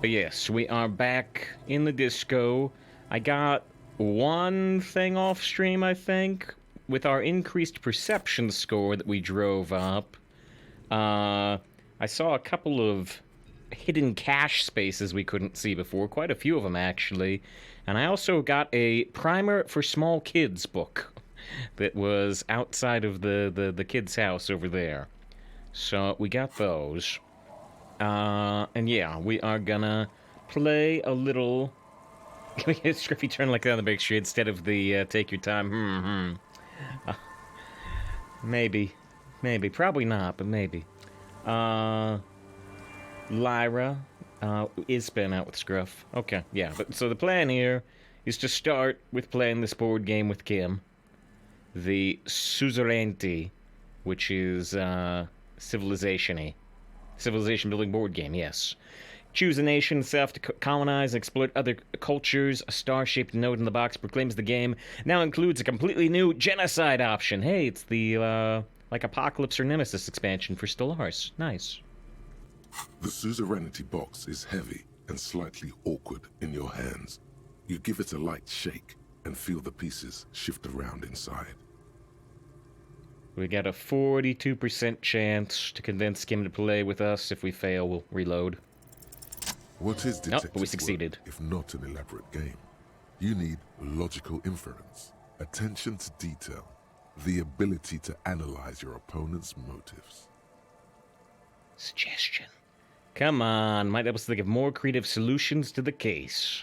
But yes, we are back in the disco. I got one thing off stream, I think, with our increased perception score that we drove up. I saw a couple of hidden cache spaces we couldn't see before, quite a few of them actually. And I also got a primer for small kids book that was outside of the kid's house over there. So we got those. And yeah, we are gonna play a little. Can we get Scruffy turn like that on the big street instead of the take your time? Maybe. Probably not, but maybe. Lyra is spin out with Scruff. Okay, yeah. But so the plan here is to start with playing this board game with Kim, the Suzerainty, which is civilization-y. Civilization building board game, yes. Choose a nation itself to colonize and exploit other cultures. A star-shaped note in the box proclaims the game now includes a completely new genocide option. Hey, it's the, like Apocalypse or Nemesis expansion for Stellaris. Nice. The Suzerainty box is heavy and slightly awkward in your hands. You give it a light shake and feel the pieces shift around inside. We got a 42% chance to convince Kim to play with us. If we fail, we'll reload. What is detective but we succeeded. work if not an elaborate game? You need logical inference, attention to detail, the ability to analyze your opponent's motives. Suggestion. Come on, might help us think of more creative solutions to the case.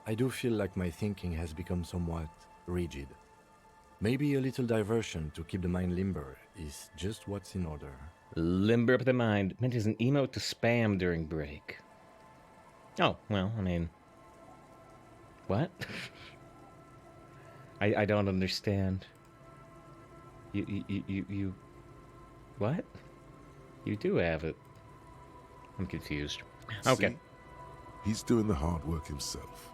I do feel like my thinking has become somewhat rigid. Maybe a little diversion to keep the mind limber is just what's in order. Limber up the mind meant as an emote to spam during break. Oh, well, I mean... What? I don't understand. You... What? You do have it. I'm confused. Okay. See? He's doing the hard work himself.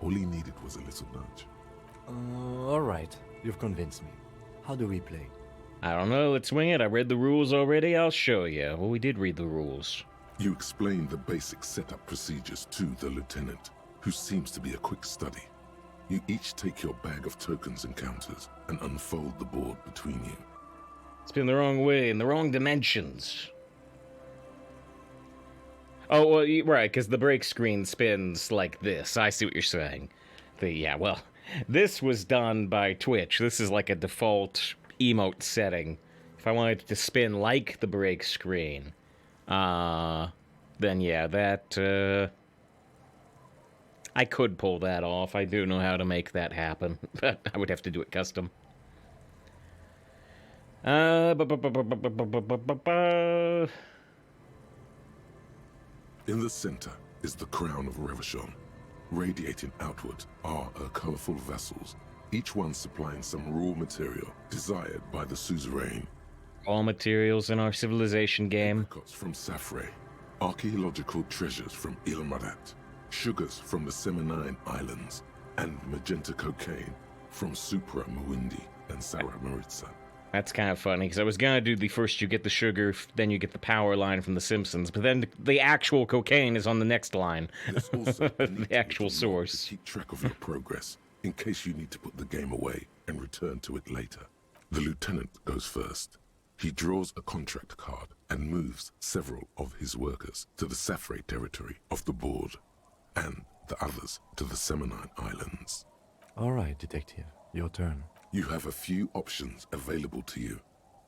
All he needed was a little nudge. Alright, you've convinced me. How do we play? I don't know, let's wing it. I read the rules already, I'll show you. Well, we did read the rules. You explain the basic setup procedures to the lieutenant, who seems to be a quick study. You each take your bag of tokens and counters and unfold the board between you. It's been the wrong way, in the wrong dimensions. Oh, well, right, because the break screen spins like this. I see what you're saying. This was done by Twitch. This is like a default emote setting. If I wanted it to spin like the break screen, then yeah, that, I could pull that off. I do know how to make that happen, but I would have to do it custom. In the center is the crown of Revachon. Radiating outward are her colorful vessels, each one supplying some raw material desired by the suzerain. All materials in our civilization game. Apricots from Safre, archaeological treasures from Ilmarat, sugars from the Seminine Islands, and magenta cocaine from Supra Mawindi and Sarah Maritza. That's kind of funny, because I was going to do the first you get the sugar, then you get the power line from The Simpsons, but then the actual cocaine is on the next line. There's also the actual source. To keep track of your progress, in case you need to put the game away and return to it later. The lieutenant goes first. He draws a contract card and moves several of his workers to the Safre territory of the board, and the others to the Seminine Islands. Alright, detective, your turn. You have a few options available to you.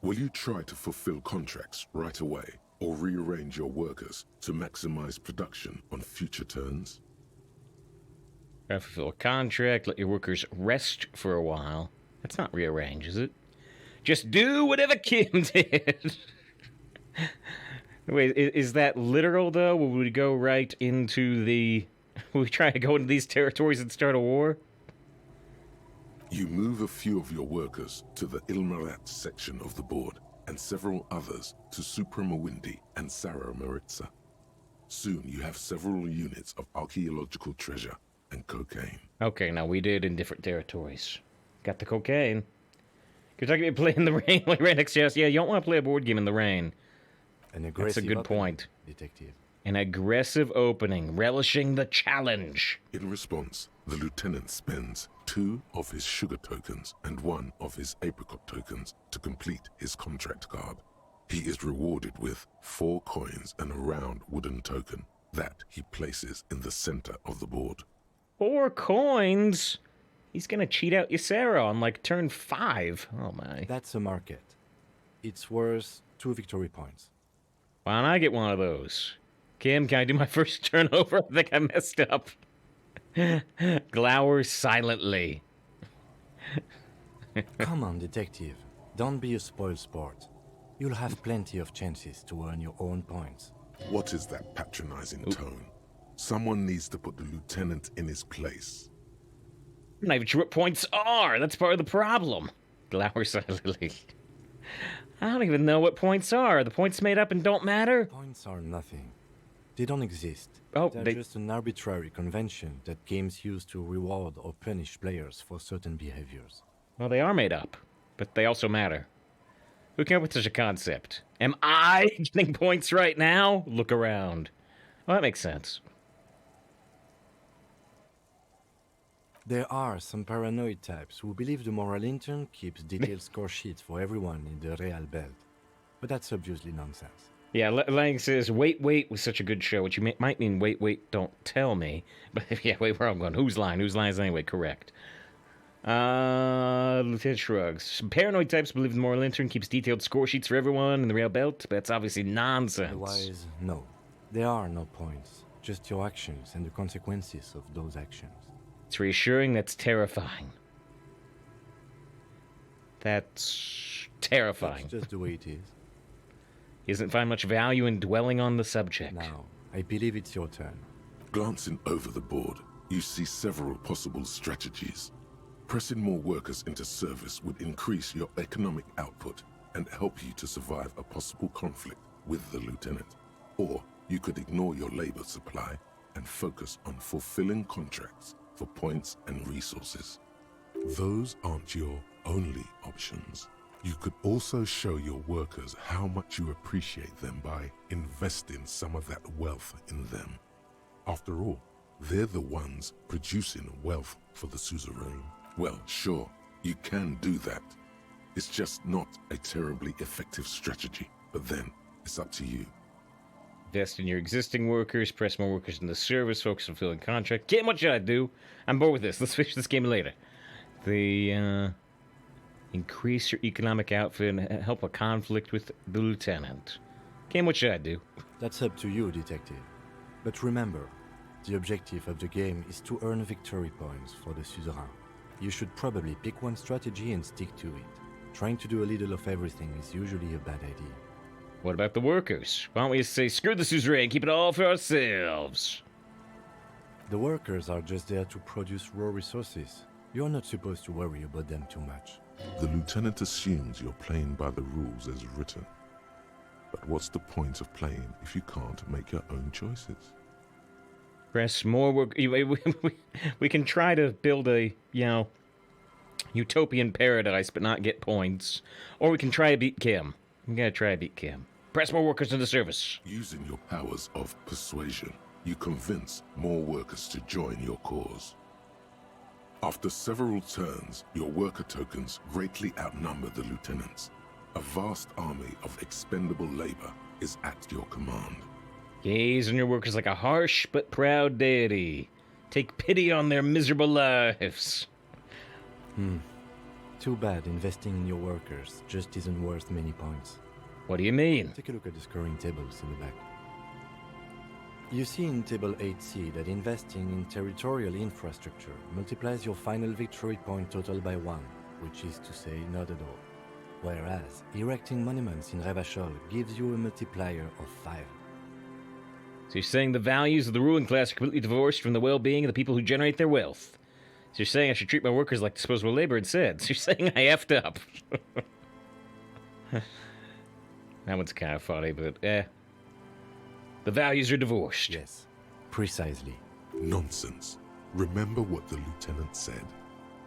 Will you try to fulfill contracts right away, or rearrange your workers to maximize production on future turns? Fulfill a contract, let your workers rest for a while. That's not rearrange, is it? Just do whatever Kim did. Wait, is that literal, though? Will we go right into the... Will we try to go into these territories and start a war? You move a few of your workers to the Ilmarat section of the board, and several others to Supramawindi and Sarah Maritza. Soon you have several units of archaeological treasure and cocaine. Okay, now we did in different territories. Got the cocaine. You're talking about playing in the rain like right next to us. Yeah, you don't want to play a board game in the rain. An aggressive That's a good point. Detective. An aggressive opening, relishing the challenge. In response, the lieutenant spends 2 of his sugar tokens and 1 of his apricot tokens to complete his contract card. He is rewarded with 4 coins and a round wooden token that he places in the center of the board. 4 coins? He's gonna cheat out Ysera on like turn 5. Oh my. That's a market. It's worth 2 victory points. Why don't I get one of those? Kim, can I do my first turn over? I think I messed up. Glowers silently. Come on, detective. Don't be a spoil sport. You'll have plenty of chances to earn your own points. What is that patronizing tone? Someone needs to put the lieutenant in his place. I'm not even sure what points are. That's part of the problem. Glowers silently. I don't even know what points are. Are the points made up and don't matter? Points are nothing. They don't exist. Oh, They're just an arbitrary convention that games use to reward or punish players for certain behaviors. Well, they are made up, but they also matter. Who came up with such a concept? Am I getting points right now? Look around. Well, that makes sense. There are some paranoid types who believe the moral intern keeps detailed score sheets for everyone in the Real Belt. But that's obviously nonsense. Yeah, Lang says, wait, was such a good show, which you might mean, wait, don't tell me. But yeah, wait, where I'm going. Whose line is anyway? Correct. Lieutenant shrugs. Some paranoid types believe the moral intern keeps detailed score sheets for everyone in the Real Belt, but that's obviously nonsense. Otherwise, no. There are no points. Just your actions and the consequences of those actions. It's reassuring, that's terrifying. That's terrifying. That's just the way it is. He doesn't find much value in dwelling on the subject. Now, I believe it's your turn. Glancing over the board, you see several possible strategies. Pressing more workers into service would increase your economic output and help you to survive a possible conflict with the lieutenant. Or you could ignore your labor supply and focus on fulfilling contracts for points and resources. Those aren't your only options. You could also show your workers how much you appreciate them by investing some of that wealth in them. After all, they're the ones producing wealth for the suzerain. Well, sure, you can do that. It's just not a terribly effective strategy, but then it's up to you. Invest in your existing workers, press more workers in the service, focus on filling contract. Kim, what should I do? I'm bored with this. Let's finish this game later. Increase your economic output and help a conflict with the lieutenant. Kim, what should I do? That's up to you, detective. But remember, the objective of the game is to earn victory points for the suzerain. You should probably pick one strategy and stick to it. Trying to do a little of everything is usually a bad idea. What about the workers? Why don't we say, screw the suzerain, keep it all for ourselves? The workers are just there to produce raw resources. You're not supposed to worry about them too much. The lieutenant assumes you're playing by the rules as written. But what's the point of playing if you can't make your own choices? Press more work. We can try to build a, utopian paradise but not get points. Or we can try to beat Kim. We gotta try to beat Kim. Press more workers into service. Using your powers of persuasion, you convince more workers to join your cause. After several turns, your worker tokens greatly outnumber the lieutenants. A vast army of expendable labor is at your command. Gaze on your workers like a harsh but proud deity. Take pity on their miserable lives. Too bad investing in your workers just isn't worth many points. What do you mean? Take a look at the scoring tables in the back. You see in Table 8C that investing in territorial infrastructure multiplies your final victory point total by 1, which is to say not at all. Whereas erecting monuments in Revachol gives you a multiplier of 5. So you're saying the values of the ruling class are completely divorced from the well-being of the people who generate their wealth. So you're saying I should treat my workers like disposable labor instead. So you're saying I effed up. That one's kind of funny, but the values are divorced. Yes, precisely. Nonsense. Remember what the lieutenant said.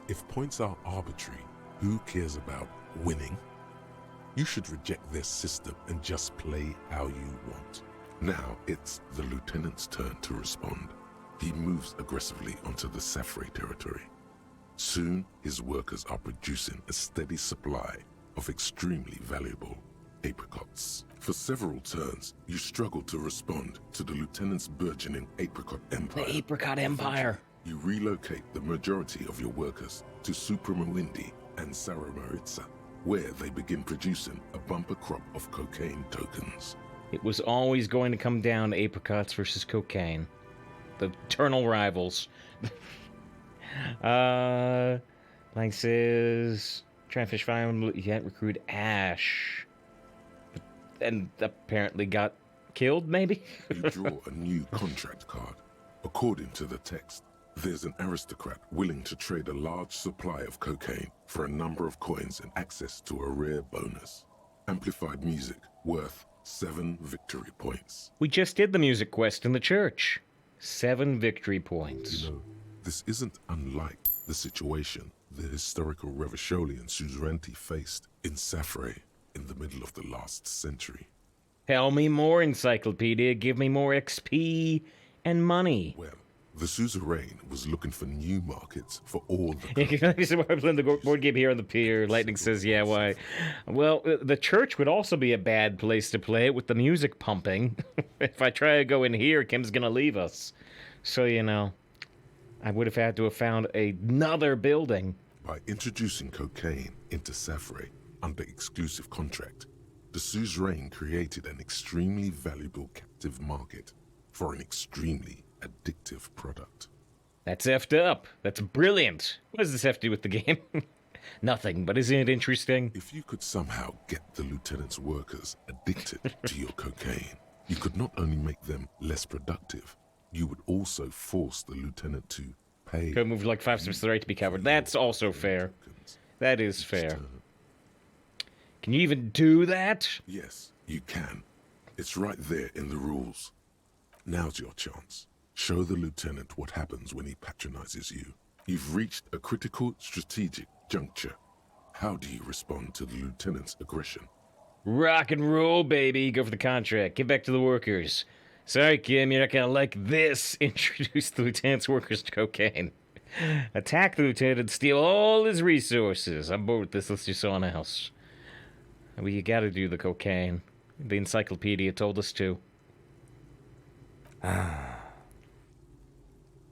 If points are arbitrary, who cares about winning? You should reject their system and just play how you want. Now it's the lieutenant's turn to respond. He moves aggressively onto the Safre territory. Soon, his workers are producing a steady supply of extremely valuable apricots. For several turns, you struggle to respond to the lieutenant's burgeoning apricot empire. The Apricot Empire. You relocate the majority of your workers to Supremawindi and Saramaritsa, where they begin producing a bumper crop of cocaine tokens. It was always going to come down to apricots versus cocaine. The eternal rivals. Like says, try and fish find yet recruit Ash. And apparently got killed, maybe? You draw a new contract card. According to the text, there's an aristocrat willing to trade a large supply of cocaine for a number of coins and access to a rare bonus. Amplified music worth 7 victory points. We just did the music quest in the church. 7 victory points. You know, this isn't unlike the situation the historical Revacholian suzerainty faced in Safre in the middle of the last century. Tell me more, Encyclopedia. Give me more XP and money. Well, the suzerain was looking for new markets for all the... I'm playing the board game here on the pier. Lightning says, yeah, why? Well, the church would also be a bad place to play it with the music pumping. If I try to go in here, Kim's going to leave us. So, you know, I would have had to have found another building. By introducing cocaine into Safre under exclusive contract, the suzerain created an extremely valuable captive market for an extremely addictive product. That's effed up. That's brilliant. What does this have to do with the game? Nothing, but isn't it interesting? If you could somehow get the lieutenant's workers addicted to your cocaine, you could not only make them less productive, you would also force the lieutenant to pay... Could move like 5 steps to the right to be covered. That's also fair. That is fair. Can you even do that? Yes, you can. It's right there in the rules. Now's your chance. Show the lieutenant what happens when he patronizes you. You've reached a critical strategic juncture. How do you respond to the lieutenant's aggression? Rock and roll, baby. Go for the contract. Get back to the workers. Sorry, Kim, you're not gonna like this. Introduce the lieutenant's workers to cocaine. Attack the lieutenant and steal all his resources. I'm bored with this. Let's do someone else. Well, you gotta do the cocaine. The encyclopedia told us to.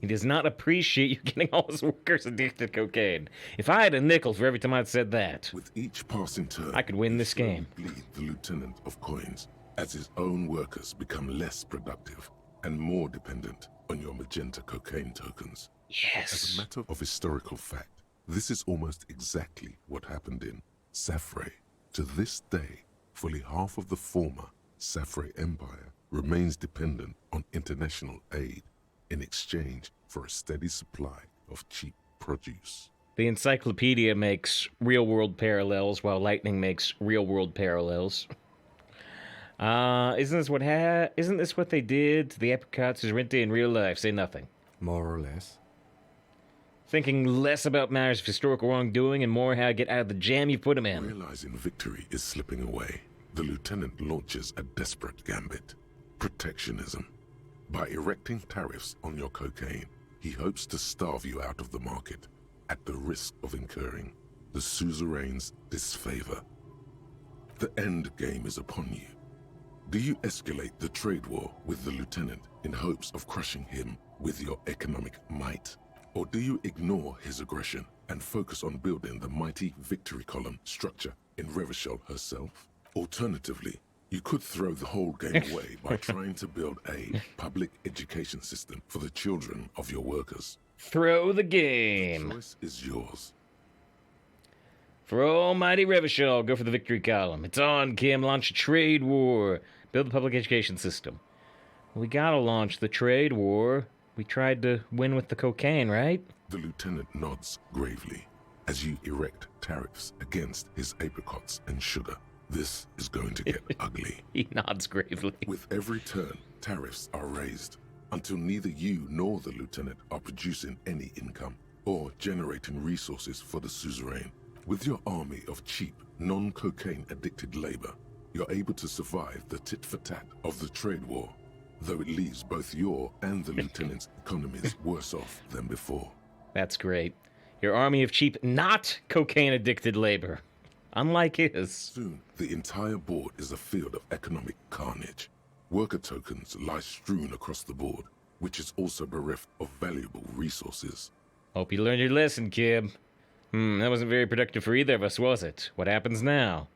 He does not appreciate you getting all his workers addicted to cocaine. If I had a nickel for every time I'd said that, With each passing turn, I could win this game. Bleed the lieutenant of coins as his own workers become less productive and more dependent on your magenta cocaine tokens. As Yes. a matter of historical fact, this is almost exactly what happened in Safre. To this day, fully half of the former Safre Empire remains dependent on international aid in exchange for a steady supply of cheap produce. The encyclopedia makes real-world parallels, while Lightning makes real-world parallels. Isn't this what they did to the apricots who's rented in real life? Say nothing. More or less. Thinking less about matters of historical wrongdoing and more how to get out of the jam you put him in. Realizing victory is slipping away, the lieutenant launches a desperate gambit: protectionism. By erecting tariffs on your cocaine, he hopes to starve you out of the market at the risk of incurring the suzerain's disfavor. The end game is upon you. Do you escalate the trade war with the lieutenant in hopes of crushing him with your economic might? Or do you ignore his aggression and focus on building the mighty victory column structure in Revachol herself? Alternatively, you could throw the whole game away by trying to build a public education system for the children of your workers. Throw the The game. choice is yours. For almighty Revachol, go for the victory column. It's on, Kim. Launch a trade war. Build the public education system. We gotta launch the trade war. We tried to win with the cocaine, right? The lieutenant nods gravely as you erect tariffs against his apricots and sugar. This is going to get ugly. He nods gravely. With every turn, tariffs are raised until neither you nor the lieutenant are producing any income or generating resources for the suzerain. With your army of cheap, non-cocaine addicted labor, you're able to survive the tit-for-tat of the trade war, though it leaves both your and the lieutenant's economies worse off than before. That's great. Your army of cheap, not cocaine-addicted labor. Unlike his. Soon, the entire board is a field of economic carnage. Worker tokens lie strewn across the board, which is also bereft of valuable resources. Hope you learned your lesson, kid. That wasn't very productive for either of us, was it? What happens now?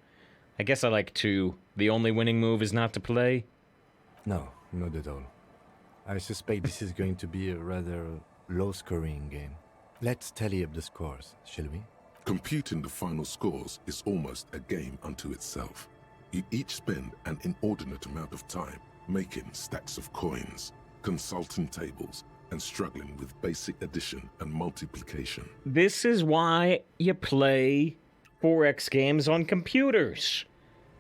I guess I like two. The only winning move is not to play? No, not at all. I suspect this is going to be a rather low-scoring game. Let's tally up the scores, shall we? Computing the final scores is almost a game unto itself. You each spend an inordinate amount of time making stacks of coins, consulting tables, and struggling with basic addition and multiplication. This is why you play 4X games on computers.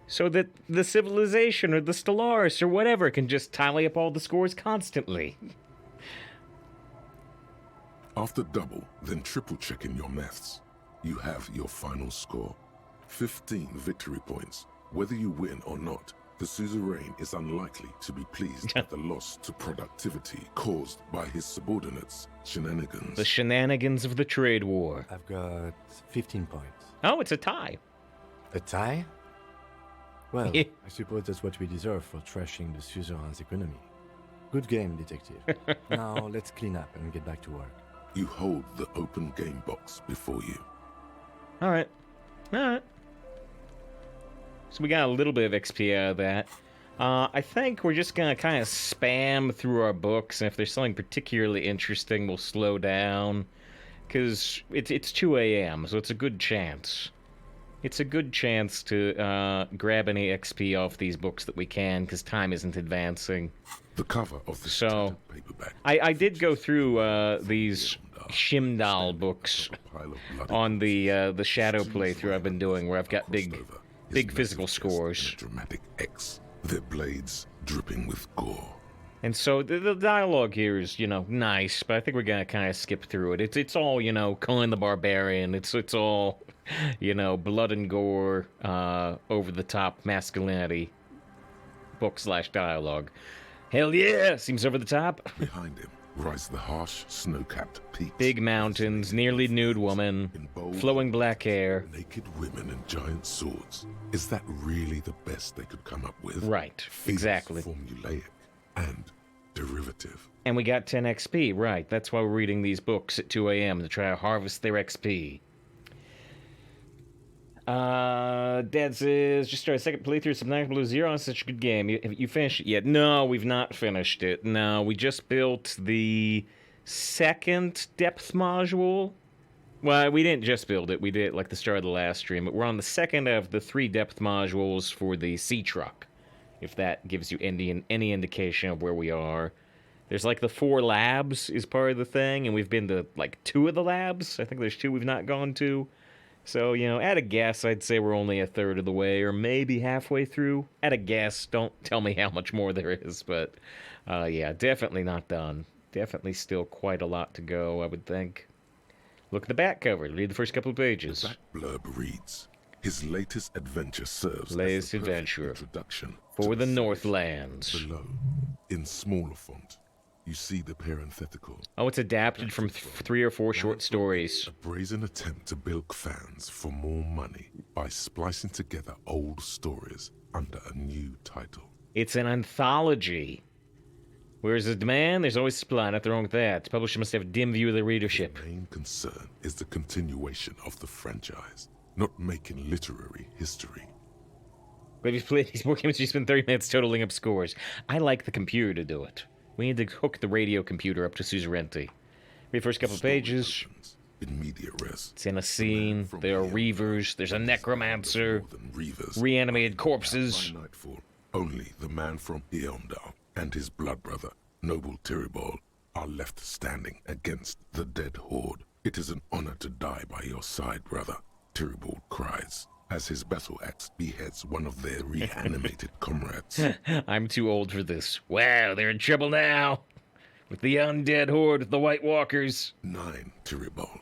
So that the Civilization or the Stellaris or whatever can just tally up all the scores constantly. After double, then triple checking your maths, you have your final score. 15 victory points. Whether you win or not, the suzerain is unlikely to be pleased at the loss to productivity caused by his subordinates' shenanigans. The shenanigans of the trade war. I've got 15 points. Oh, it's a tie. A tie? Well, I suppose that's what we deserve for trashing the suzerain's economy. Good game, detective. Now let's clean up and get back to work. You hold the open game box before you. All right. So we got a little bit of XP out of that. I think we're just going to kind of spam through our books, and if there's something particularly interesting, we'll slow down. Because it's 2 a.m., so it's a good chance. It's a good chance to grab any XP off these books that we can, because time isn't advancing. The cover of the So, paperback. I did go through these Shimdal books on the Shadow playthrough I've been doing, where I've got big physical scores. Dramatic X, their blades dripping with gore. And so the dialogue here is, nice, but I think we're gonna kind of skip through it. It's all, Conan the Barbarian. It's all, blood and gore, over the top masculinity, book/dialogue. Hell yeah! Seems over the top. Behind him rise the harsh, snow-capped peaks. Big mountains, nearly nude woman, In bold, flowing black hair. naked women and giant swords. Is that really the best they could come up with? Right, Feels exactly. formulaic and derivative. And we got 10 XP, right. That's why we're reading these books at 2 a.m. to try to harvest their XP. Dad says, just started a second playthrough of Subnautica Below Zero. It's such a good game. Have you finished it yet? No, we've not finished it. No, we just built the second depth module. Well, we didn't just build it. We did it like the start of the last stream. But we're on the second of the 3 depth modules for the sea truck. If that gives you any indication of where we are. There's like the 4 labs is part of the thing, and we've been to like 2 of the labs. I think there's 2 we've not gone to. So, at a guess, I'd say we're only a third of the way, or maybe halfway through. At a guess, don't tell me how much more there is, but yeah, definitely not done. Definitely still quite a lot to go, I would think. Look at the back cover. Read the first couple of pages. The back blurb reads, his latest adventure serves Latest as the perfect adventure introduction for to the series. Northlands. Below, in smaller font, you see the parenthetical. Oh, it's adapted from 3 or 4 short stories. A brazen attempt to bilk fans for more money by splicing together old stories under a new title. It's an anthology. Where's the demand? There's always supply. Nothing wrong with that. The publisher must have a dim view of the readership. The main concern is the continuation of the franchise, not making literary history. But if you've played these board games, you spend 30 minutes totaling up scores. I like the computer to do it. We need to hook the radio computer up to suzerainty. Read the first couple of Story pages. opens in media res. It's in a scene. There are reavers. There's a necromancer. More than reavers. Reanimated corpses. By nightfall, only the man from Eondal and his blood brother, noble Tiribol, are left standing against the dead horde. It is an honor to die by your side, brother, Tiribol cries, as his battle axe beheads one of their reanimated comrades. I'm too old for this. Wow, they're in trouble now. With the undead horde of the White Walkers. 9, Tiribol.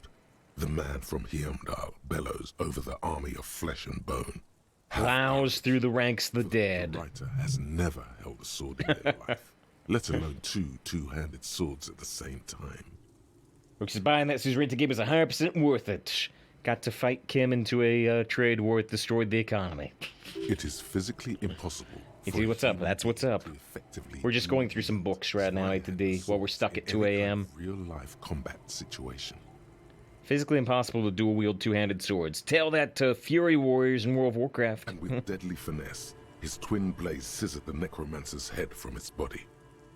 The man from Heimdall bellows over the army of flesh and bone. Plows through the ranks of the The dead. writer has never held a sword in their life, let alone two-handed swords at the same time. Which is buying that Suzerain game is 100% worth it. Got to fight Kim into a trade war that destroyed the economy. It is physically impossible. Hey, what's up? That's what's up. We're just going through some books right now, A to D, while we're stuck at 2 a.m. Real-life combat situation. Physically impossible to dual-wield two-handed swords. Tell that to Fury Warriors in World of Warcraft. And with deadly finesse, his twin blades scissored the necromancer's head from its body.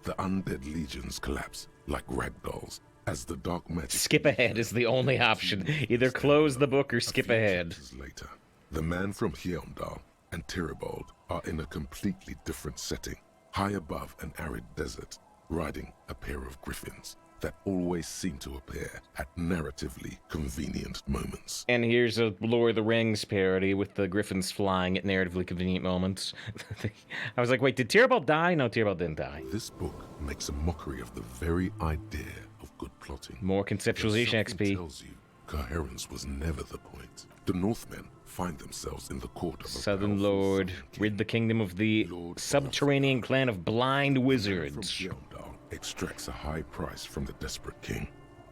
The undead legions collapse like ragdolls as the dark magic... Skip ahead is the only option. Either close the book or skip ahead. Later, the man from Heimdall and Tyribald are in a completely different setting, high above an arid desert, riding a pair of griffins that always seem to appear at narratively convenient moments. And here's a Lord of the Rings parody with the griffins flying at narratively convenient moments. I was like, wait, did Tyribald die? No, Tyribald didn't die. This book makes a mockery of the very idea of good plotting. More conceptualization XP. Tells you coherence was never the point. The Northmen find themselves in the court of a Southern powerful Lord, southern king. rid the kingdom of the Lord subterranean clan of blind From wizards. Heimdall extracts a high price from the desperate king.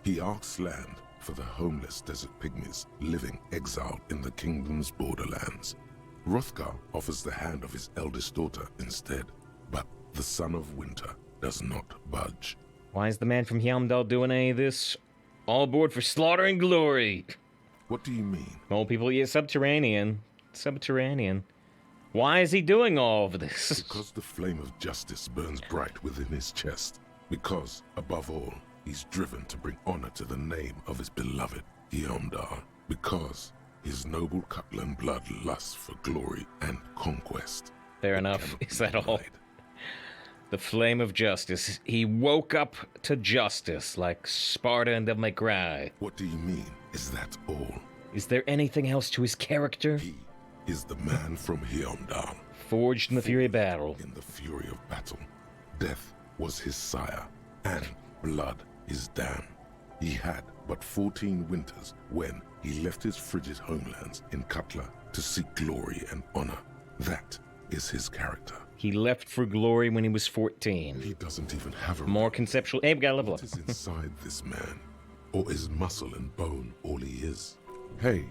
He asks land for the homeless desert pygmies living exiled in the kingdom's borderlands. Hrothgar offers the hand of his eldest daughter instead, but the son of winter does not budge. Why is the man from Heimdall doing any of this? All aboard for slaughter and glory. What do you mean? Well, people, yeah, subterranean. Subterranean. Why is he doing all of this? Because the flame of justice burns bright within his chest. Because, above all, he's driven to bring honor to the name of his beloved Heimdall. Because his noble Cutlan blood lusts for glory and conquest. Fair It enough. cannot be Is that all? denied. The flame of justice. He woke up to justice like Sparta and Devil May Cry. What do you mean? Is that all? Is there anything else to his character? He is the man from Heimdall. Forged in the fury of battle. In the fury of battle, death was his sire, and blood his dam. He had but 14 winters when he left his frigid homelands in Cutla to seek glory and honor. That is his character. He left for glory when he was 14. He doesn't even have a... More conceptual. Hey, we got a level up. What is inside this man? Or is muscle and bone all he is? Hey,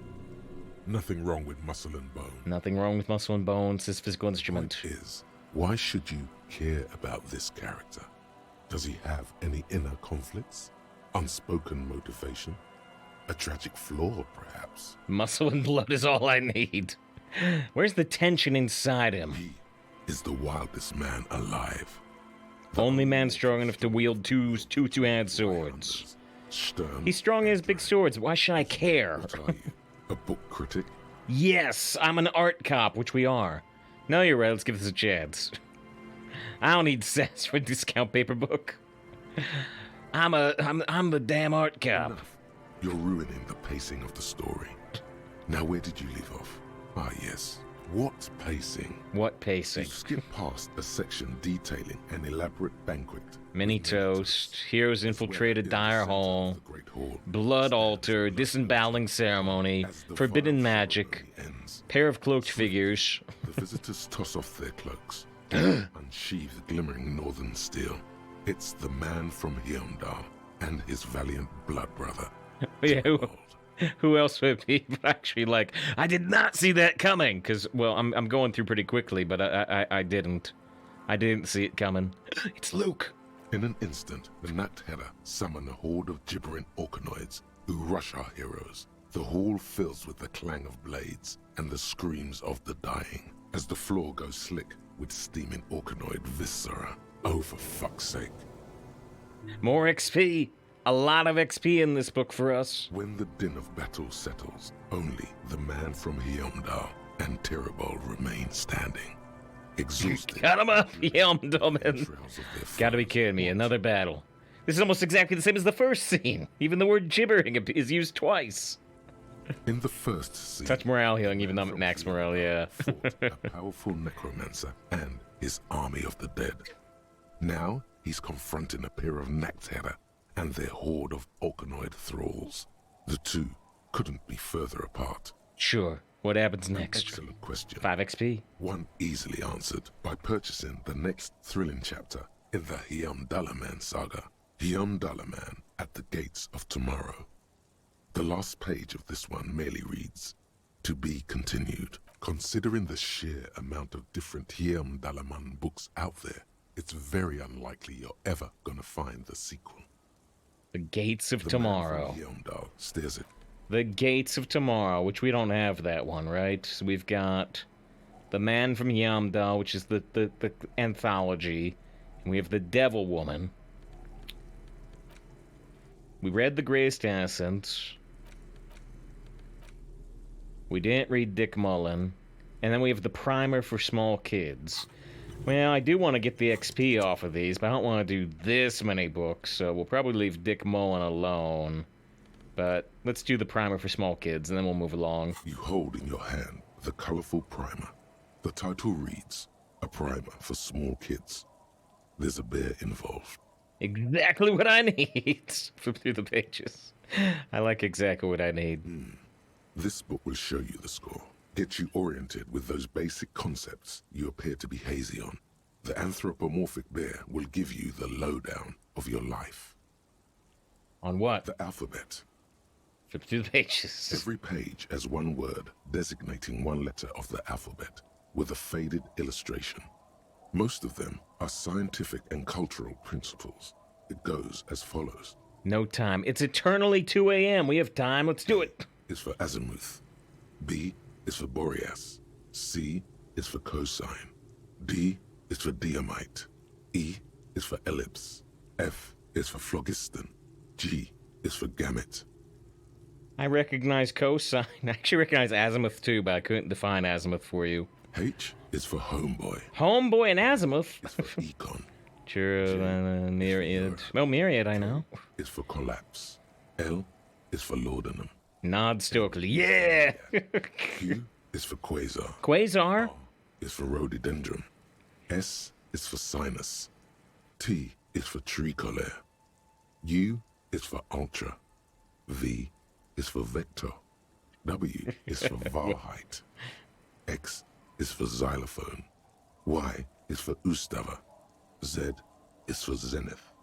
nothing wrong with muscle and bone. Nothing wrong with muscle and bones. His physical instrument. Point is, why should you care about this character? Does he have any inner conflicts? Unspoken motivation? A tragic flaw, perhaps? Muscle and blood is all I need. Where's the tension inside him? He is the wildest man alive. Only man strong enough to wield two-handed swords. Stern. He's strong as big swords. Why should I care? What are you? A book critic? Yes, I'm an art cop, which we are. No, you're right. Let's give this a chance. I don't need sass for a discount paper book. I'm the damn art cop. Enough. You're ruining the pacing of the story. Now, where did you leave off? Ah, yes. What pacing? What pacing? You've skipped past a section detailing an elaborate banquet. Mini toast. Heroes infiltrated dire hall. The Great Hall. Blood altar. Disemboweling ceremony. As the Forbidden final magic. ceremony ends, Pair of cloaked figures. the visitors toss off their cloaks, unsheathe the glimmering northern steel. It's the man from Heimdall and his valiant blood brother. Yeah, Tyribald. who else would be actually like, I did not see that coming? Because, well, I'm going through pretty quickly, but I didn't. I didn't see it coming. It's Luke. In an instant, the Nacthedda summon a horde of gibbering orcanoids who rush our heroes. The hall fills with the clang of blades and the screams of the dying as the floor goes slick with steaming orcanoid viscera. Oh, for fuck's sake. More XP. A lot of XP in this book for us. When the din of battle settles, only the man from Heimdall and Tyribald remain standing. Exhausted. Cut him up, Heimdall. trails of their Gotta be foes. kidding me. Another battle. This is almost exactly the same as the first scene. Even the word gibbering is used twice. In the first scene, Touch morale healing, even though I'm at max morale, yeah. fought a powerful necromancer and his army of the dead. Now he's confronting a pair of Nacthedda and their horde of orcanoid thralls. The two couldn't be further apart. Sure. What happens An next? excellent question. 5 XP. One easily answered by purchasing the next thrilling chapter in the Dalaman saga, Dalaman at the Gates of Tomorrow. The last page of this one merely reads, "To be continued." Considering the sheer amount of different Dalaman books out there, it's very unlikely you're ever gonna find the sequel. The Gates of The Tomorrow. man from Heimdall stares at The Gates of Tomorrow, which we don't have that one, right? So we've got The Man from Yamdal, which is the anthology. And we have The Devil Woman. We read The Greyest Innocent. We didn't read Dick Mullen. And then we have the primer for small kids. Well, I do want to get the XP off of these, but I don't want to do this many books, so we'll probably leave Dick Mullen alone. But let's do the primer for small kids, and then we'll move along. You hold in your hand the colorful primer. The title reads, "A Primer for Small Kids." There's a bear involved. Exactly what I need. Flip through the pages. I like exactly what I need. This book will show you the score, get you oriented with those basic concepts you appear to be hazy on. The anthropomorphic bear will give you the lowdown of your life. On what? The alphabet. Flip through the pages. Every page has one word designating one letter of the alphabet with a faded illustration. Most of them are scientific and cultural principles. It goes as follows. No time. It's eternally 2 a.m. We have time. Let's do it. Is for azimuth. B is for Boreas. C is for cosine. D is for diamite. E is for ellipse. F is for phlogiston. G is for gamete. I recognize cosine. I actually recognize azimuth too, but I couldn't define azimuth for you. H is for homeboy. Homeboy and azimuth. Is for econ. True, myriad. Well, myriad, I know. Is for collapse. L is for laudanum. Nod Stokely. Yeah! Q is for quasar. Quasar? R is for rhododendron. S is for sinus. T is for tricolor. U is for ultra. V is for vector. W is for Wahrheit. X is for xylophone. Y is for Ustava. Z is for zenith.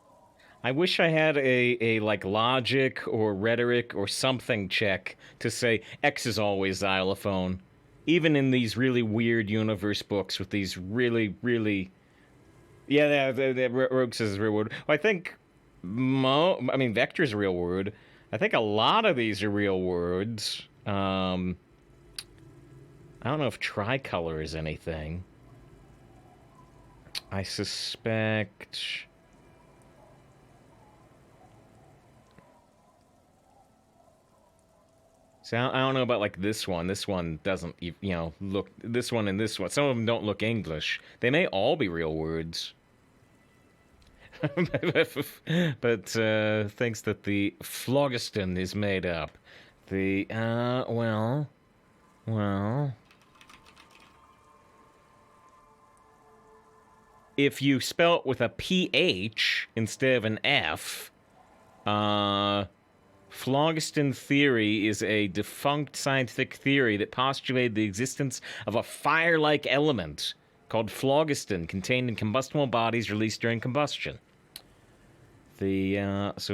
I wish I had a like logic or rhetoric or something check to say X is always xylophone. Even in these really weird universe books with these really, really... Yeah, Rogue says is a real word. I think... I mean, vector is a real word. I think a lot of these are real words. I don't know if tricolor is anything. I suspect... So I don't know about like this one. This one doesn't, look. This one and this one. Some of them don't look English. They may all be real words. but thinks that the phlogiston is made up. The well. If you spell it with a PH instead of an F, phlogiston theory is a defunct scientific theory that postulated the existence of a fire-like element called phlogiston contained in combustible bodies released during combustion. So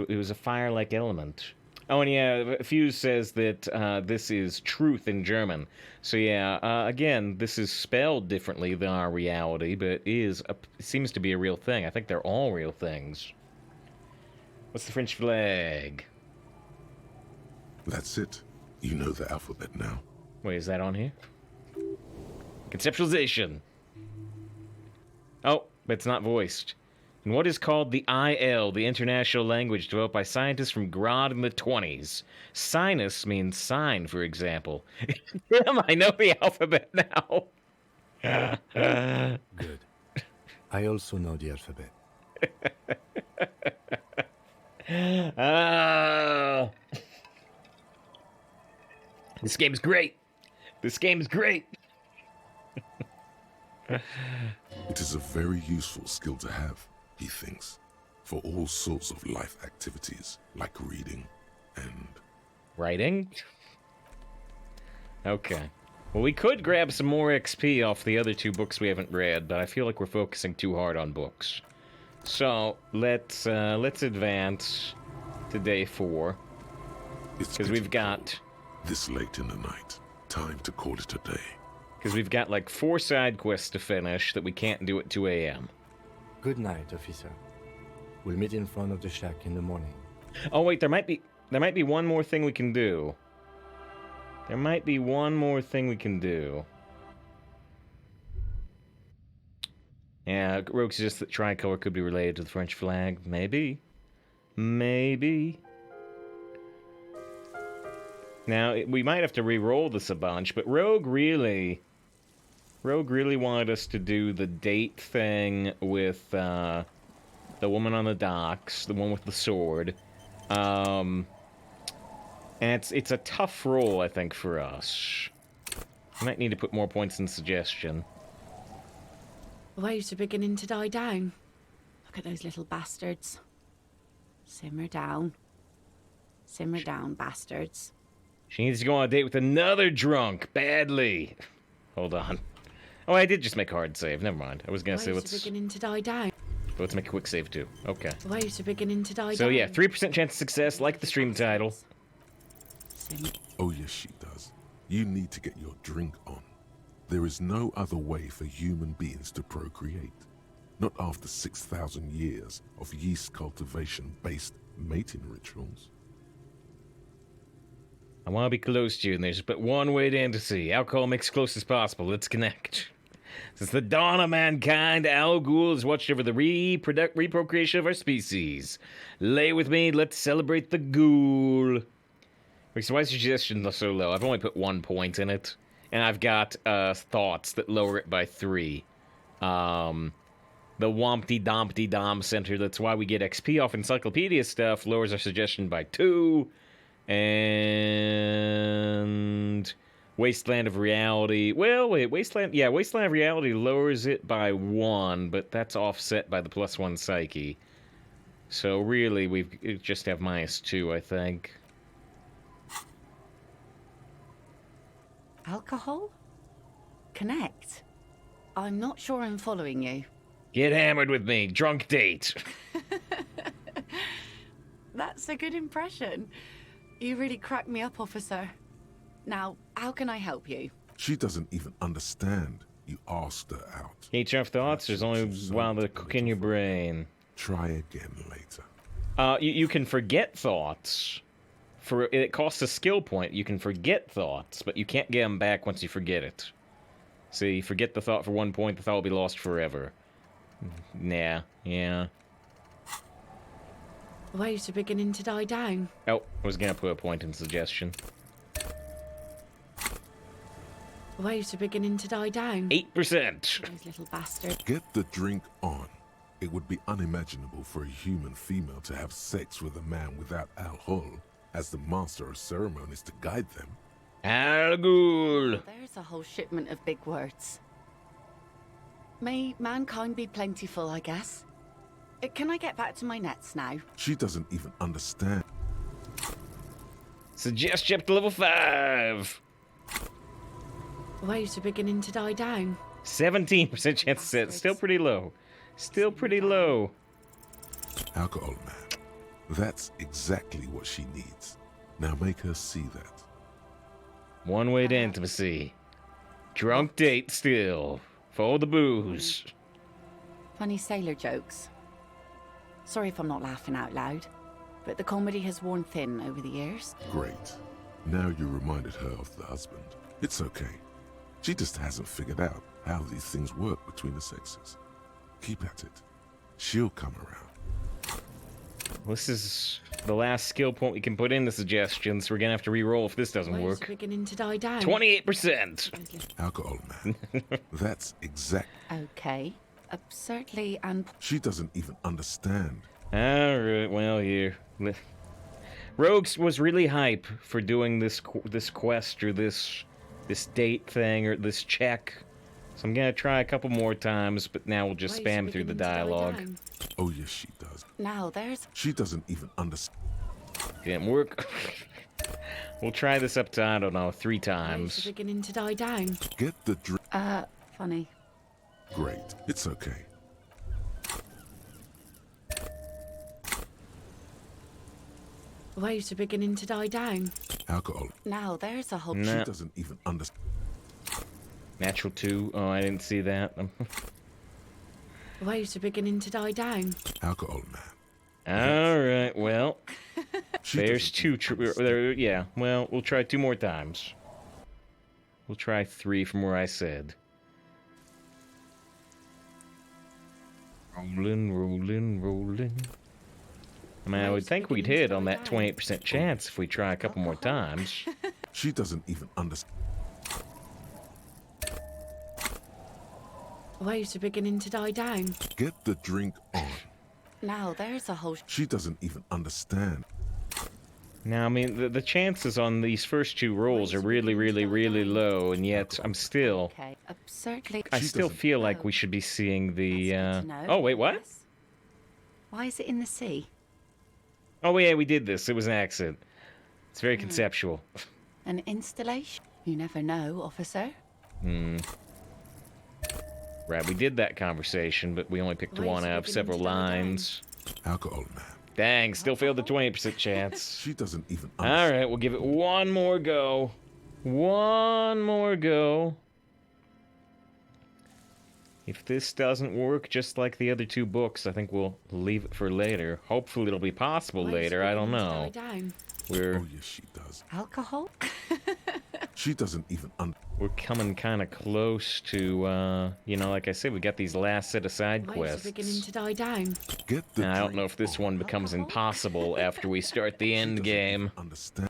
it was a fire-like element. Oh, and yeah, Fuse says that this is truth in German. So yeah, again, this is spelled differently than our reality, but it seems to be a real thing. I think they're all real things. What's the French flag? That's it. You know the alphabet now. Wait, is that on here? Conceptualization. Oh, but it's not voiced. In what is called the IL, the international language developed by scientists from Grad in the 20s. Sinus means sign, for example. Damn, I know the alphabet now. Good. I also know the alphabet. This game's great. This game's great. It is a very useful skill to have, he thinks, for all sorts of life activities like reading and... Writing? Okay. Well, we could grab some more XP off the other 2 books we haven't read, but I feel like we're focusing too hard on books. So, let's advance to day 4. Because we've got... This late in the night. Time to call it a day. Because we've got like 4 side quests to finish that we can't do at 2 a.m. Good night, officer. We'll meet in front of the shack in the morning. Oh wait, there might be one more thing we can do. There might be one more thing we can do. Yeah, Rogue suggests that tricolor could be related to the French flag. Maybe. Maybe. Now, we might have to re-roll this a bunch, but Rogue really wanted us to do the date thing with the woman on the docks, the one with the sword. And it's a tough roll, I think, for us. We might need to put more points in suggestion. The waves are beginning to die down. Look at those little bastards. Simmer down. Simmer down, bastards. She needs to go on a date with another drunk, badly. Hold on. Oh, I did just make a hard save. Never mind. I was gonna say Waves are beginning to die down. let's make a quick save too. Okay. The waves are beginning to die down. So yeah, 3% chance of success, like the stream title. Simmer. Oh, yes, she does. You need to get your drink on. There is no other way for human beings to procreate. Not after 6,000 years of yeast cultivation-based mating rituals. I want to be close to you, and there's but one way to intimacy. Alcohol makes close as possible. Let's connect. Since the dawn of mankind, Al Ghul has watched over the reprocreation of our species. Lay with me, let's celebrate the ghoul. Wait, so why is your suggestion so low? I've only put 1 point in it. And I've got thoughts that lower it by 3. The Wompty Dompty Dom Center, that's why we get XP off encyclopedia stuff, lowers our suggestion by 2. And Wasteland of Reality. Well, wait, Wasteland of Reality lowers it by 1, but that's offset by the +1 psyche. So really, we just have -2, I think. Alcohol? Connect? I'm not sure I'm following you. Get hammered with me, drunk date. That's a good impression. You really cracked me up, officer. Now, how can I help you? She doesn't even understand. You asked her out. HF thoughts? There's only while they cook in your brain. Try again later. You can forget thoughts. It costs a skill point. You can forget thoughts, but you can't get them back once you forget it. So you forget the thought for 1 point, the thought will be lost forever. Nah, yeah. The waves are beginning to die down. Oh, I was gonna put a point in suggestion. The waves are beginning to die down. 8%. Those little bastards. Get the drink on. It would be unimaginable for a human female to have sex with a man without Al Ghul as the master of ceremonies to guide them. Al Ghul. There's a whole shipment of big words. May mankind be plentiful, I guess. Can I get back to my nets now? She doesn't even understand. Suggest chapter level 5. The waves are beginning to die down. 17% chance to set. Still pretty low. Still pretty low. Alcohol, man. That's exactly what she needs. Now make her see that. One way to intimacy. Drunk date still. For the booze. Funny sailor jokes. Sorry if I'm not laughing out loud, but the comedy has worn thin over the years. Great. Now you reminded her of the husband. It's okay. She just hasn't figured out how these things work between the sexes. Keep at it. She'll come around. This is the last skill point we can put in the suggestions. We're gonna have to re-roll if this doesn't Waves work. are beginning to die down. 28%. Alcohol, man. That's exact. Okay. Absurdly and... She doesn't even understand. Alright, well, here. Rogues was really hype for doing this quest or this date thing or this check. So I'm gonna try a couple more times, but now we'll just Waves are spam through the beginning to die dialogue. down. Oh, yes, she does. Now there's... She doesn't even understand. Didn't work. We'll try this up to, I don't know, 3 Waves are times. beginning to die down. Get the drink. Funny. Great. It's okay. Waves are beginning to die down. Alcohol. Now there's a whole... No. She doesn't even understand. Natural 2. Oh, I didn't see that. Waves are beginning to die down. Alcohol, man. Alright, well, She there's doesn't 2. even understand. Yeah, well, we'll try 2 more times. We'll try 3 from where I said. Rolling, rolling, rolling. I mean, I would think we'd hit on that 28% chance if we try a couple more times. She doesn't even understand. Waves are beginning to die down. Get the drink on. Now there's a whole... She doesn't even understand. Now, I mean, the chances on these first 2 rolls are really, really, really low, and yet I'm still... Okay, absurdly... I She still doesn't- feel like we should be seeing the, That's good to know. Oh, wait, what? Yes. Why is it in the sea? Oh, yeah, we did this. It was an accident. It's very conceptual. An installation? You never know, officer. Right, we did that conversation, but we only picked Waves one are out of beginning several to die down. lines. Alcohol, man. Dang, still failed the 20% chance. She doesn't even understand. Alright, we'll give it one more go. One more go. If this doesn't work just like the other 2 books, I think we'll leave it for later. Hopefully it'll be possible Waves are later, I don't beginning to know. die down. We're Oh, yes, she does. Alcohol? She doesn't even we're coming kind of close to, you know, like I said, we got these last set of side Waves are beginning quests. to die down. Get the Now, I don't drink know if this on. one becomes Alcohol? impossible after we start the She end doesn't game. even understand.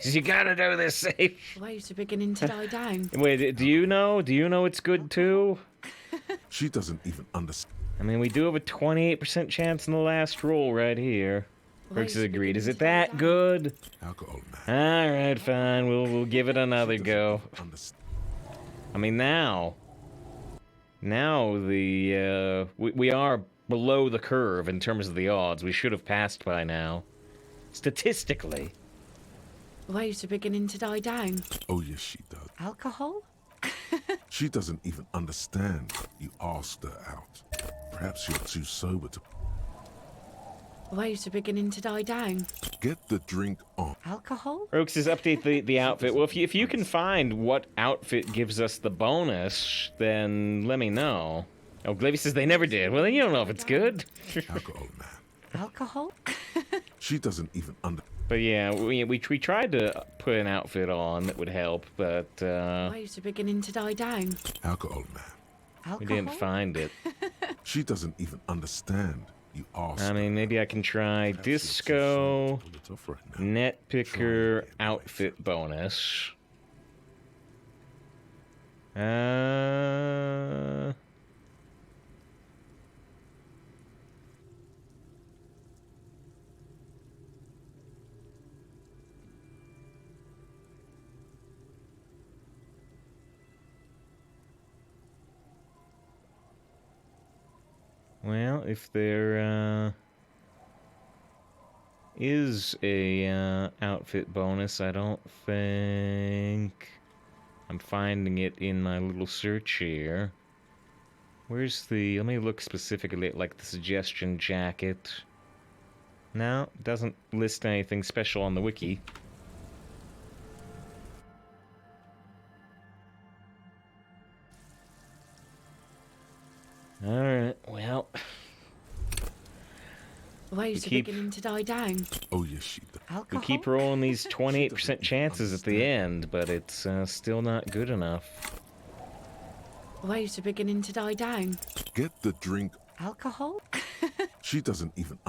You gotta do this safe. Waves are beginning to die down. Wait, do you know? Do you know it's good too? She doesn't even understand. I mean, we do have a 28% chance in the last roll right here. Brooks has Waves are agreed. Is beginning it to die that down. good? Alcohol, man. All right, fine. We'll give it another She go. doesn't even understand. I mean, now the we are below the curve in terms of the odds. We should have passed by now, statistically. Waves are beginning to die down. Oh, yes, she does. Alcohol? She doesn't even understand. You asked her out. Perhaps you're too sober to Waves are beginning to die down. get the drink on. Alcohol? Brooks says update the outfit. Well, if you can find what outfit gives us the bonus, then let me know. Oh, Glavy says they never did. Well, then you don't know if it's good. Alcohol, man. Alcohol? She doesn't even understand. But yeah, we tried to put an outfit on that would help, but Waves are beginning to die down. Alcohol, man. we Alcohol? didn't find it. She doesn't even understand. You asked I mean, maybe I can try Perhaps you're too shy disco, to pull it off right now. net picker, Try again, outfit bonus. Well, if there is a outfit bonus, I don't think I'm finding it in my little search here. Where's the... Let me look specifically at, like, the suggestion jacket. No, it doesn't list anything special on the wiki. Alright, well... Waves are keep- beginning to die down. Oh, yes, she does. We Alcohol? keep rolling these 28% chances at the end, but it's still not good enough. Waves are beginning to die down. Get the drink. Alcohol? She doesn't even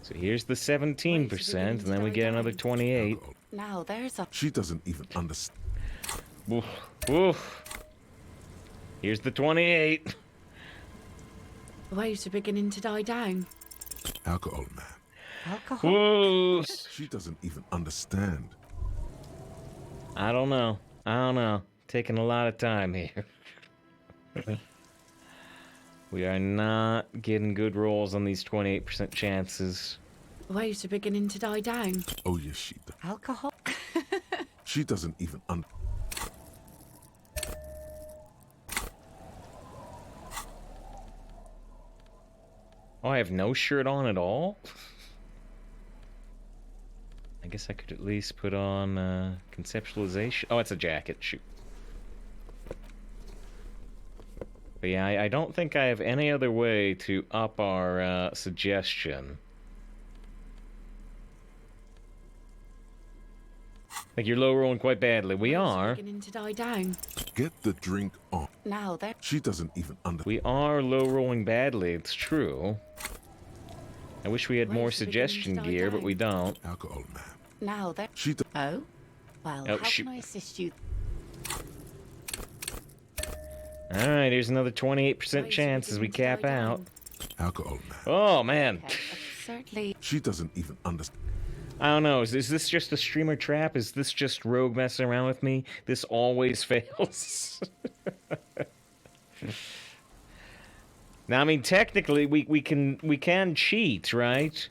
So here's the 17%, and then we get another 28. alcohol. Now there's a... She doesn't even understand. Oof, oof. Here's the 28. Waves are beginning to die down. Alcohol, man. Alcohol? Whoa. She doesn't even understand. I don't know. I don't know. Taking a lot of time here. We are not getting good rolls on these 28% chances. The waves are beginning to die down. Oh, yes, she does. Alcohol? She doesn't even Oh, I have no shirt on at all? I guess I could at least put on conceptualization. Oh, it's a jacket. Shoot. But yeah, I don't think I have any other way to up our suggestion. Like you're low rolling quite badly. We Waves are. beginning to die down. get the drink on. Now they're... She doesn't even We are low rolling badly, it's true. I wish we had more Waves are beginning to suggestion die gear, but down. we don't. alcohol, man. Now they're... She does. Oh? Well, Oh, how shoot. can I assist you? Alright, here's another 28% Waves are chance as we beginning to cap die out. down. Alcohol, man. Oh, man. Okay, certainly... She doesn't even understand. I don't know. Is this just a streamer trap? Is this just Rogue messing around with me? This always fails. Now, I mean, technically, we can cheat, right?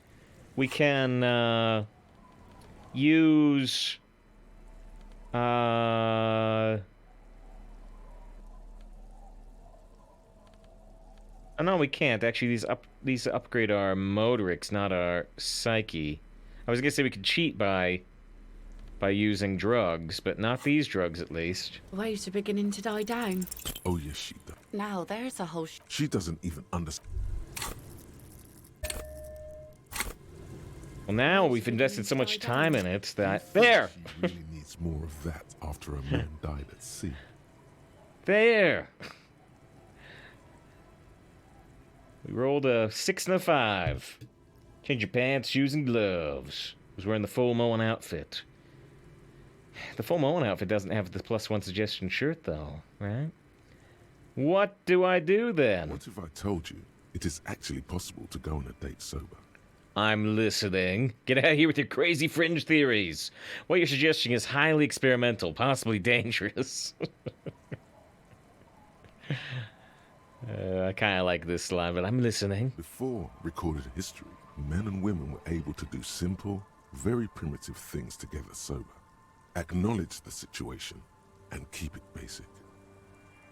We can use oh no, we can't. Actually, these upgrade our motorics, not our psyche. I was gonna say we could cheat by using drugs, but not these drugs, at least. The waves are beginning to die down. Oh, yes, she does. Now there's a whole... She doesn't even understand. Well, now we've invested so much time in it that... There! She really needs more of that after a man died at sea. There! We rolled a 6 and a 5. Change your pants, shoes, and gloves. Was wearing the full Moen outfit. The full Moen outfit doesn't have the +1 suggestion shirt, though, right? What do I do then? What if I told you it is actually possible to go on a date sober? I'm listening. Get out of here with your crazy fringe theories. What you're suggesting is highly experimental, possibly dangerous. I kind of like this line, but I'm listening. Before recorded history, men and women were able to do simple, very primitive things together sober. Acknowledge the situation and keep it basic.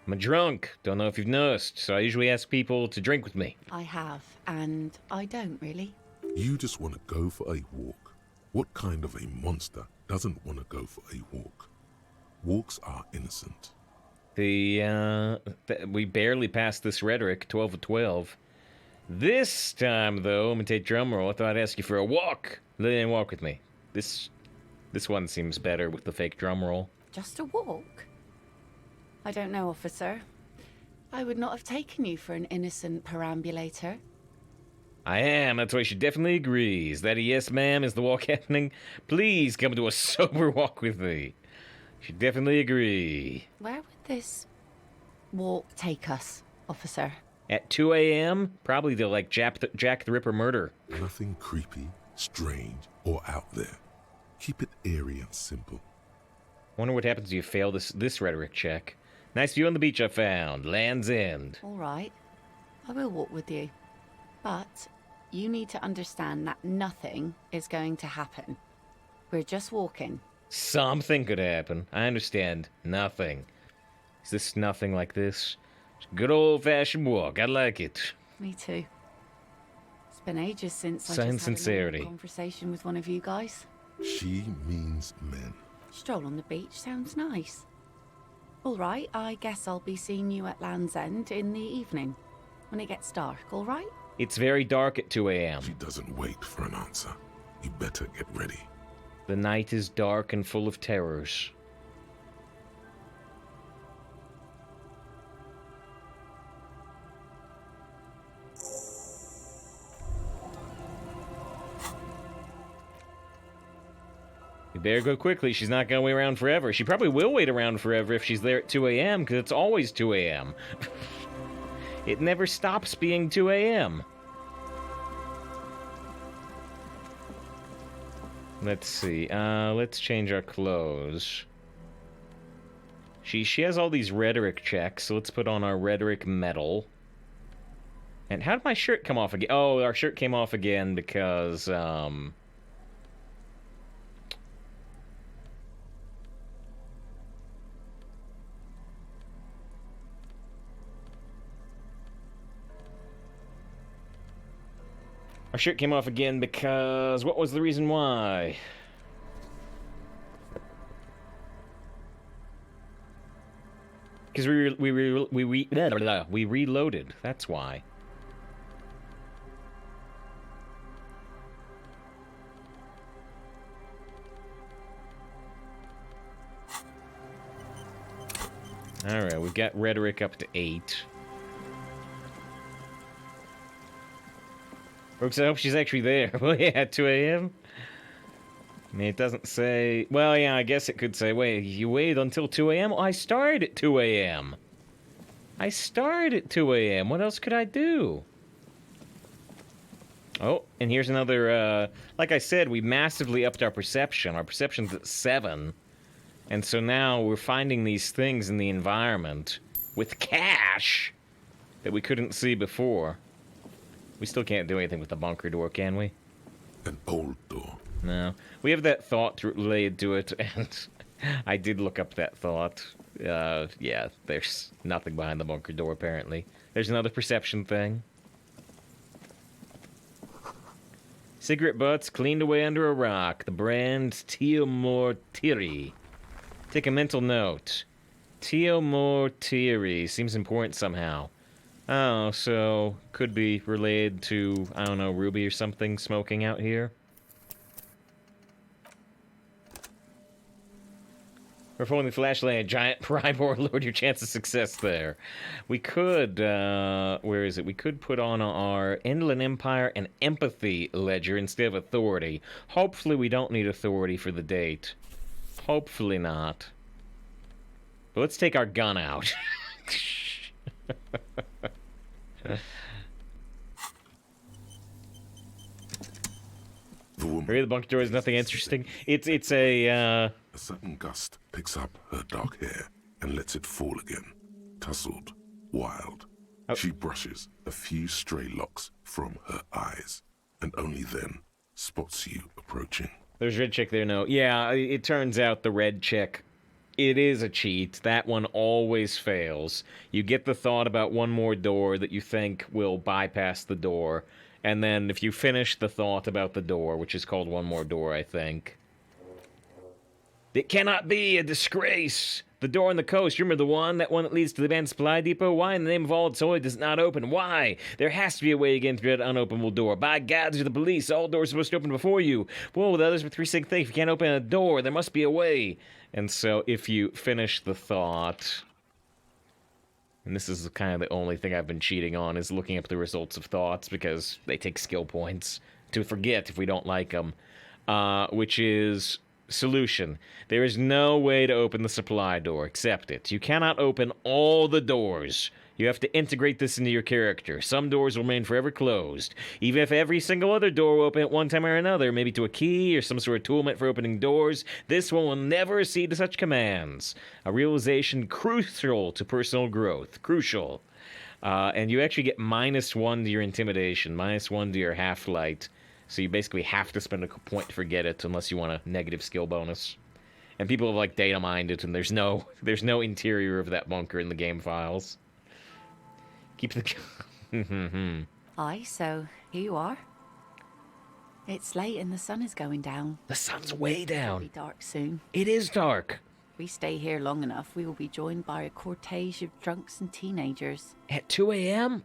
I'm a drunk. Don't know if you've noticed, so I usually ask people to drink with me. I have, and I don't really. You just want to go for a walk. What kind of a monster doesn't want to go for a walk? Walks are innocent. We barely passed this rhetoric, 12 of 12. This time, though, I'm gonna take drumroll. I thought I'd ask you for a walk. Then walk with me. This one seems better with the fake drumroll. Just a walk? I don't know, officer. I would not have taken you for an innocent perambulator. I am. That's why she definitely agrees. That a yes, ma'am? Is the walk happening? Please come to a sober walk with me. She definitely agree. Where would this walk take us, officer? At 2 a.m., probably to like Jack the Ripper murder. Nothing creepy, strange, or out there. Keep it airy and simple. Wonder what happens if you fail this rhetoric check. Nice view on the beach I found. Land's End. All right. I will walk with you. But you need to understand that nothing is going to happen. We're just walking. Something could happen. I understand. Nothing. Is this nothing like this? It's a good old-fashioned walk. I like it. Me too. It's been ages since I Same just had a sincerity. normal conversation with one of you guys. She means men. Stroll on the beach sounds nice. All right, I guess I'll be seeing you at Land's End in the evening, when it gets dark, all right? It's very dark at 2 a.m. She doesn't wait for an answer. You better get ready. The night is dark and full of terrors. You better go quickly. She's not going to wait around forever. She probably will wait around forever if she's there at 2 a.m. because it's always 2 a.m. It never stops being 2 a.m. Let's see. Let's change our clothes. She has all these rhetoric checks, so let's put on our rhetoric medal. And how did my shirt come off again? Oh, our shirt came off again because, our shirt came off again because... What was the reason why? Because we reloaded. That's why. Alright, we've got rhetoric up to 8. Folks, I hope she's actually there. Well, yeah, 2 a.m.? I mean, it doesn't say... Well, yeah, I guess it could say, wait, you waited until 2 a.m.? Oh, I started at 2 a.m. I started at 2 a.m. What else could I do? Oh, and here's another, like I said, we massively upped our perception. Our perception's at 7. And so now we're finding these things in the environment with cash that we couldn't see before. We still can't do anything with the bunker door, can we? An old door. No. We have that thought related to it, and I did look up that thought. Yeah, there's nothing behind the bunker door, apparently. There's another perception thing. Cigarette butts cleaned away under a rock. The brand Tio Mortiri. Take a mental note. Tio Mortiri seems important somehow. Oh, so could be related to, I don't know, Ruby or something smoking out here. Or pulling the flashlight, a giant bribe or lowered your chance of success there. We could, where is it? We could put on our Inland Empire and Empathy ledger instead of Authority. Hopefully we don't need Authority for the date. Hopefully not. But let's take our gun out. Maybe the bunker door is nothing interesting. It's a, A sudden gust picks up her dark hair and lets it fall again. Tousled, wild. Oh. She brushes a few stray locks from her eyes, and only then spots you approaching. There's red check there, no. Yeah, it turns out the red check, it is a cheat. That one always fails. You get the thought about one more door that you think will bypass the door, and then if you finish the thought about the door, which is called one more door, I think. It cannot be a disgrace. The door on the coast, remember the one? That one that leads to the band supply depot? Why in the name of all that's holy does it not open? Why? There has to be a way to get through that unopenable door. By God, these are the police. All doors are supposed to open before you. Whoa, the others were 3 6 things. If you can't open a door, there must be a way. And so if you finish the thought... And this is kind of the only thing I've been cheating on, is looking up the results of thoughts, because they take skill points to forget if we don't like them. Which is... Solution. There is no way to open the supply door. Accept it. You cannot open all the doors. You have to integrate this into your character. Some doors will remain forever closed. Even if every single other door will open at one time or another, maybe to a key or some sort of tool meant for opening doors, this one will never accede to such commands. A realization crucial to personal growth. Crucial. And you actually get -1 to your intimidation, -1 to your half-light. So you basically have to spend a point to forget it unless you want a negative skill bonus. And people have like data mined it, and there's no interior of that bunker in the game files. Keep the Aye, so here you are. It's late and the sun is going down. The sun's way It'll down. be dark soon. It is dark. If we stay here long enough, we will be joined by a cortege of drunks and teenagers. At 2 a.m.?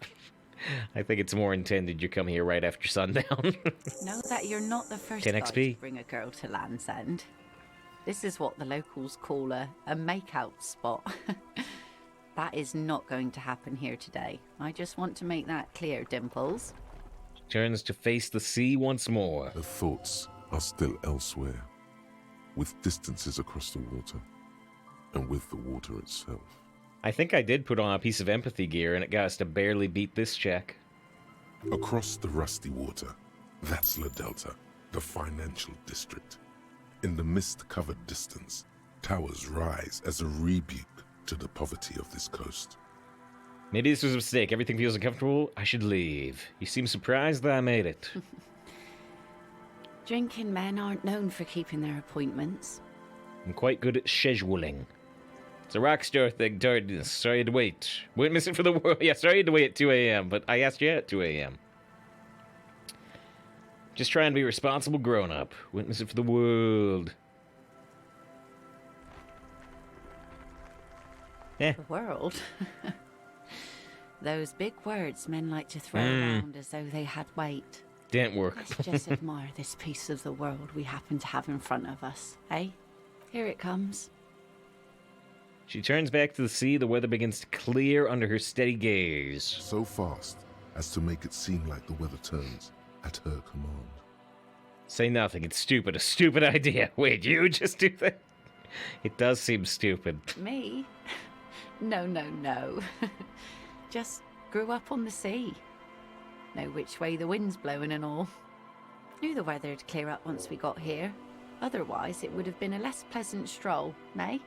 I think it's more intended you come here right after sundown. Know that you're not the first 10 guy XP. to bring a girl to Land's End. This is what the locals call a make-out spot. That is not going to happen here today. I just want to make that clear, Dimples. Turns to face the sea once more. Her thoughts are still elsewhere, with distances across the water, and with the water itself. I think I did put on a piece of empathy gear, and it got us to barely beat this check. Across the rusty water, that's La Delta, the financial district. In the mist-covered distance, towers rise as a rebuke to the poverty of this coast. Maybe this was a mistake. Everything feels uncomfortable. I should leave. You seem surprised that I made it. Drinking men aren't known for keeping their appointments. I'm quite good at scheduling. It's a rock star thing, tardiness. Sorry you had to wait. Went missing for the world. Yeah, sorry you had to wait at 2 a.m., but I asked you at 2 a.m. Just trying to be a responsible grown-up. Went missing for the world. Yeah. The world? Those big words men like to throw around as though they had weight. Didn't work. Let's just admire this piece of the world we happen to have in front of us, eh? Here it comes. She turns back to the sea. The weather begins to clear under her steady gaze. So fast as to make it seem like the weather turns at her command. Say nothing. It's stupid. A stupid idea. Wait, you just do that? It does seem stupid. Me? No, no, no. Just grew up on the sea. Know which way the wind's blowing and all. Knew the weather'd clear up once we got here. Otherwise, it would have been a less pleasant stroll, nay?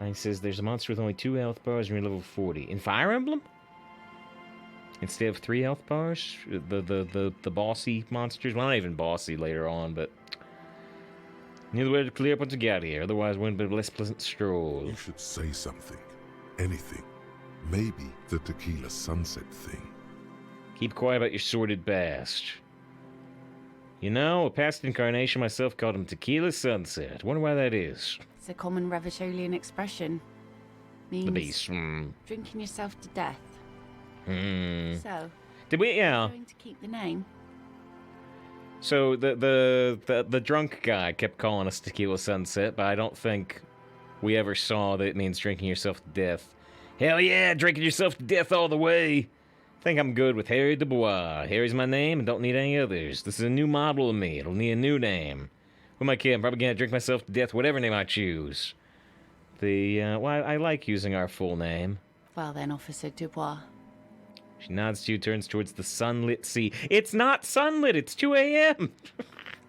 He says there's a monster with only 2 health bars and you're level 40. In Fire Emblem? Instead of 3 health bars? The bossy monsters? Well, not even bossy later on, but... Knew the way to clear up once we got here. Otherwise, it would have been a less pleasant stroll. You should say something. Anything. Maybe the tequila sunset thing. Keep quiet about your sordid past. You know, a past incarnation myself called him Tequila Sunset. Wonder why that is. It's a common Revacholian expression. Means The beast. drinking yourself to death. So, Did we? Yeah. going to keep the name? So the drunk guy kept calling us Tequila Sunset, but I don't think we ever saw that it means drinking yourself to death. Hell yeah, drinking yourself to death all the way. Think I'm good with Harry Dubois. Harry's my name and don't need any others. This is a new model of me. It'll need a new name. Who am I kidding? I'm probably gonna drink myself to death, whatever name I choose. Well, I like using our full name. Well then, Officer Dubois. She nods to you, turns towards the sunlit sea. It's not sunlit, it's 2 a.m.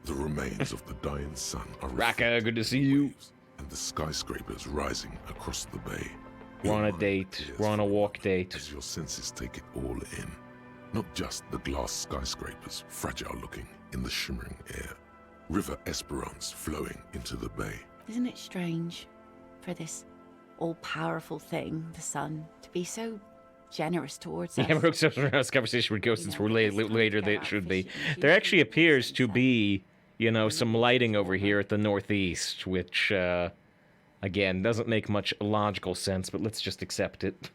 The remains of the dying sun are Raka, reflected good to in see the you. waves and the skyscrapers rising across the bay. We're on a Your mind date. clears We're on a for walk moment date. As your senses take it all in. Not just the glass skyscrapers, fragile looking in the shimmering air. River Esperance flowing into the bay. Isn't it strange for this all-powerful thing, the sun, to be so generous towards us? Yeah, Brooks this conversation would go since we're later than it should be. There actually usually appears to sunset. be, some lighting over here at the northeast, which, again, doesn't make much logical sense, but let's just accept it.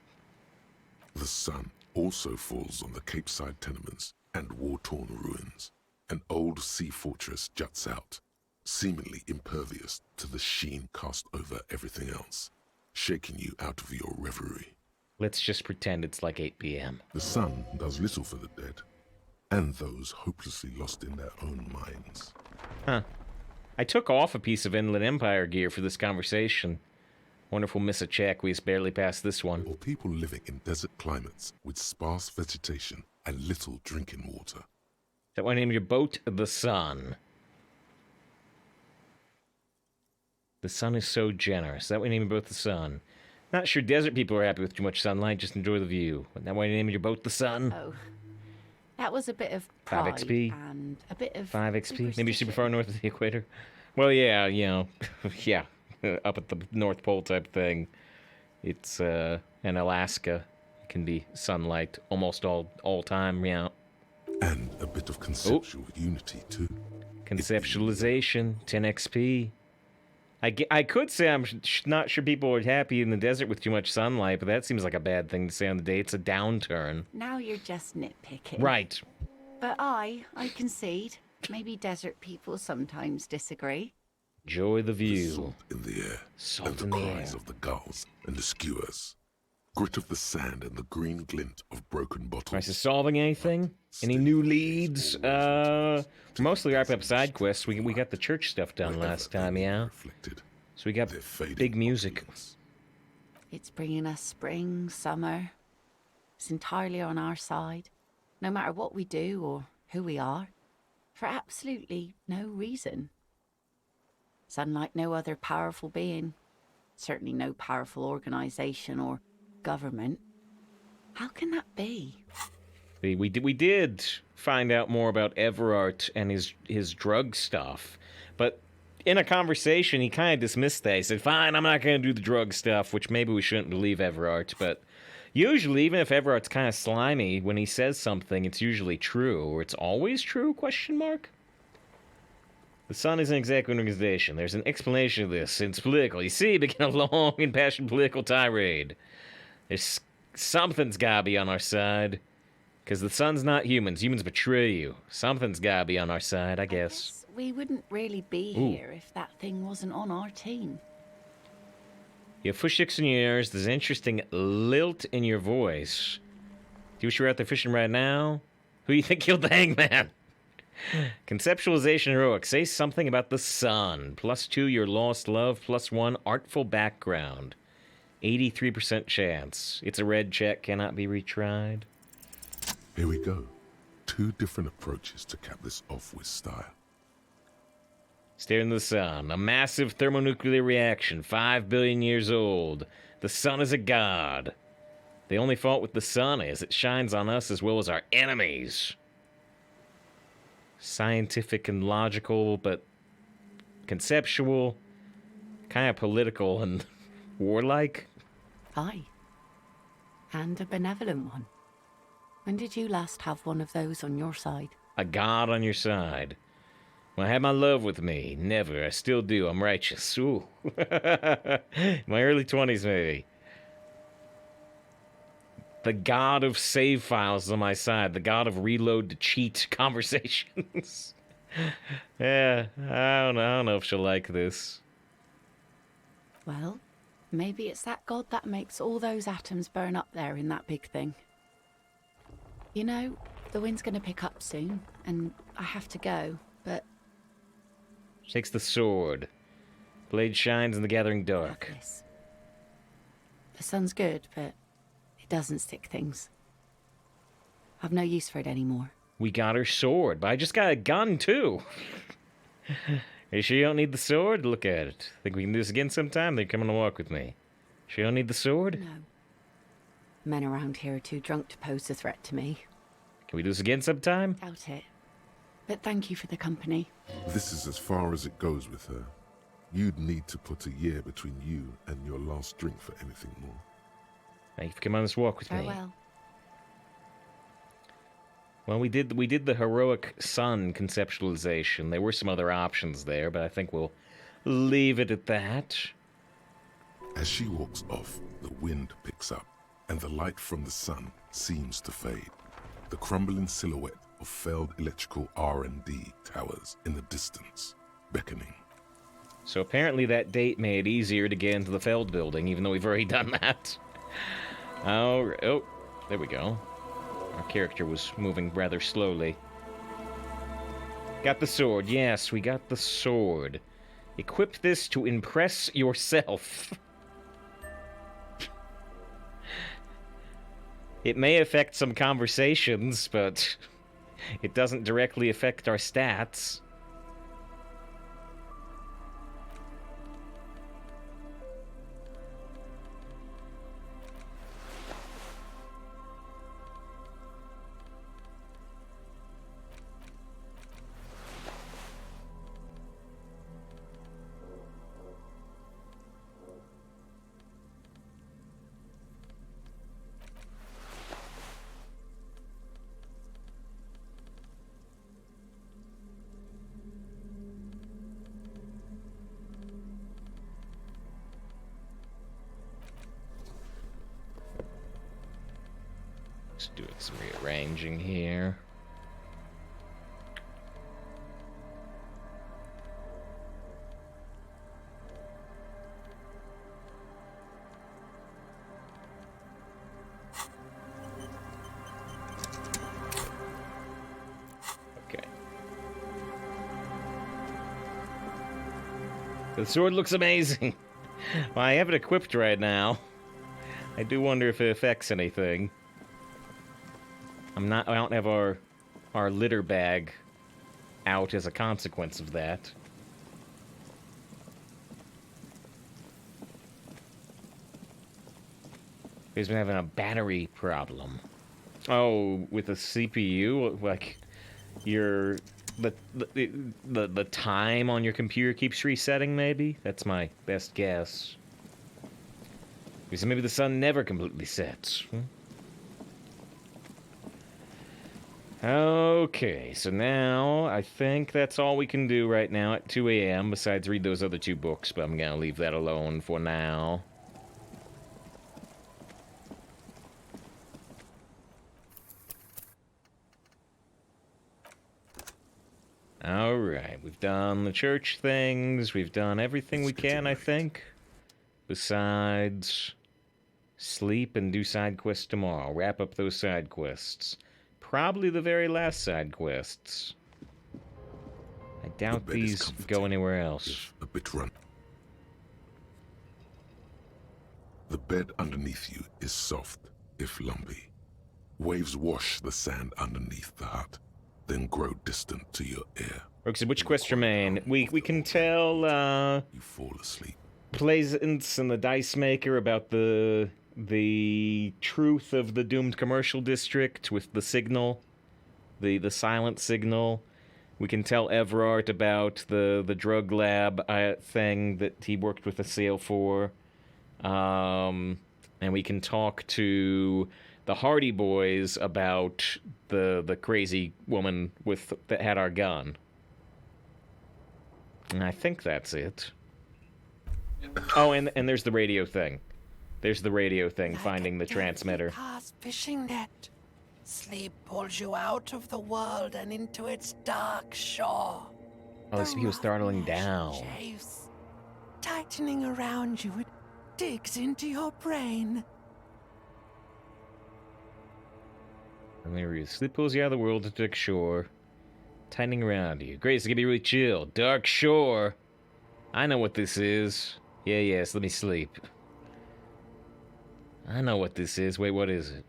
The sun also falls on the Capeside tenements and war-torn ruins. An old sea fortress juts out, seemingly impervious to the sheen cast over everything else, shaking you out of your reverie. Let's just pretend it's like 8 p.m. The sun does little for the dead, and those hopelessly lost in their own minds. Huh. I took off a piece of Inland Empire gear for this conversation. Wonder if we'll miss a check. We just barely passed this one. Or people living in desert climates with sparse vegetation and little drinking water. Is that why I named your boat the Sun? The sun is so generous. Is that why you named your boat the Sun? Not sure desert people are happy with too much sunlight, just enjoy the view. Isn't that why you named your boat the Sun? Oh, that was a bit of 5 pride XP? and a bit of 5 XP? Maybe super superstition. far north of the equator? Well, yeah, yeah. Up at the North Pole type thing. It's, in Alaska. It can be sunlight almost all time, yeah. And a bit of conceptual unity, too. Conceptualization, 10 XP. I could say I'm not sure people are happy in the desert with too much sunlight, but that seems like a bad thing to say on the day. It's a downturn. Now you're just nitpicking. Right. But I concede. Maybe desert people sometimes disagree. Enjoy the The view. salt in the air, Salt and the in the cries air. of the gulls and the skewers. Grit of the sand and the green glint of broken bottles. Nice. Is solving anything? Any new leads? Mostly wrapping up side quests. We got the church stuff done Wherever last time, they yeah. reflected, So we got their fading big music. opulence. It's bringing us spring, summer. It's entirely on our side. No matter what we do or who we are. For absolutely no reason. It's unlike no other powerful being. Certainly no powerful organization or government. How can that be? We did find out more about Everart and his drug stuff, but in a conversation he kind of dismissed that. He said, "Fine, I'm not going to do the drug stuff," which maybe we shouldn't believe Everart, but usually, even if Everart's kind of slimy, when he says something, it's usually true, or it's always true? Question mark. The Sun isn't exactly an organization. There's an explanation of this. It's political. You see, it began a long, impassioned political tirade. There's something's gotta be on our side. Because the Sun's not humans. Humans betray you. Something's gotta be on our side, I guess. We wouldn't really be here if that thing wasn't on our team. You have fish sticks in your ears. There's an interesting lilt in your voice. Do you wish you were out there fishing right now? Who do you think killed the hangman? Conceptualization heroic. Say something about the Sun. +2 your lost love. +1 artful background. 83% chance. It's a red check. Cannot be retried. Here we go. 2 different approaches to cap this off with style. Stare into the Sun. A massive thermonuclear reaction. 5 billion years old. The Sun is a god. The only fault with the Sun is it shines on us as well as our enemies. Scientific and logical, but conceptual, kind of political and warlike. Aye. And a benevolent one. When did you last have one of those on your side? A god on your side. When I had my love with me, never. I still do. I'm righteous. Ooh. My early 20s, maybe. The god of save files is on my side. The god of reload to cheat conversations. Yeah, I don't know if she'll like this. Well, maybe it's that god that makes all those atoms burn up there in that big thing. You know, the wind's going to pick up soon, and I have to go, but... She takes the sword. Blade shines in the gathering dark. Have this. The Sun's good, but it doesn't stick things. I've no use for it anymore. We got her sword, but I just got a gun, too. Are you sure you don't need the sword? Look at it. Think we can do this again sometime? Then come on a walk with me. Sure you don't need the sword? No. Men around here are too drunk to pose a threat to me. Can we do this again sometime? Doubt it. But thank you for the company. This is as far as it goes with her. You'd need to put a year between you and your last drink for anything more. Thank you for coming on this walk with me. Farewell. Well, we did the heroic Sun conceptualization. There were some other options there, but I think we'll leave it at that. As she walks off, the wind picks up, and the light from the Sun seems to fade. The crumbling silhouette of failed electrical R&D towers in the distance, beckoning. So apparently that date made it easier to get into the Feld building, even though we've already done that. Oh, there we go. Our character was moving rather slowly. Got the sword. Yes, we got the sword. Equip this to impress yourself. It may affect some conversations, but it doesn't directly affect our stats. Just doing some rearranging here. Okay. The sword looks amazing. Well, I have it equipped right now. I do wonder if it affects anything. I don't have our litter bag out as a consequence of that. He's been having a battery problem. Oh, with the CPU? Like, your... The time on your computer keeps resetting, maybe? That's my best guess. Because maybe the sun never completely sets. Okay, so now I think that's all we can do right now at 2 a.m. besides read those other 2 books, but I'm gonna leave that alone for now. Alright, we've done the church things, we've done everything we can, I think. Besides sleep and do side quests tomorrow. Wrap up those side quests. Probably the very last side quests. I doubt these go anywhere else. A bit run. The bed underneath you is soft, if lumpy. Waves wash the sand underneath the hut, then grow distant to your ear. Roxy, which quests remain? We can tell, You fall asleep. Plaisance and the Dice Maker about the truth of the doomed commercial district with the signal, the silent signal. We can tell Everard about the drug lab thing that he worked with the SEAL for. And we can talk to the Hardy Boys about the crazy woman that had our gun. And I think that's it. Oh, and there's the radio thing. There's the radio thing, Like finding the a transmitter. cast fishing net. Sleep pulls you out of the world and into its dark shore. Oh, this was throttling down. Chase. Tightening around you, it digs into your brain. And there he is. Sleep pulls you out of the world to dark shore. Tightening around you. Great, it's gonna be really chill. Dark shore. I know what this is. Yes, let me sleep. I know what this is. Wait, what is it?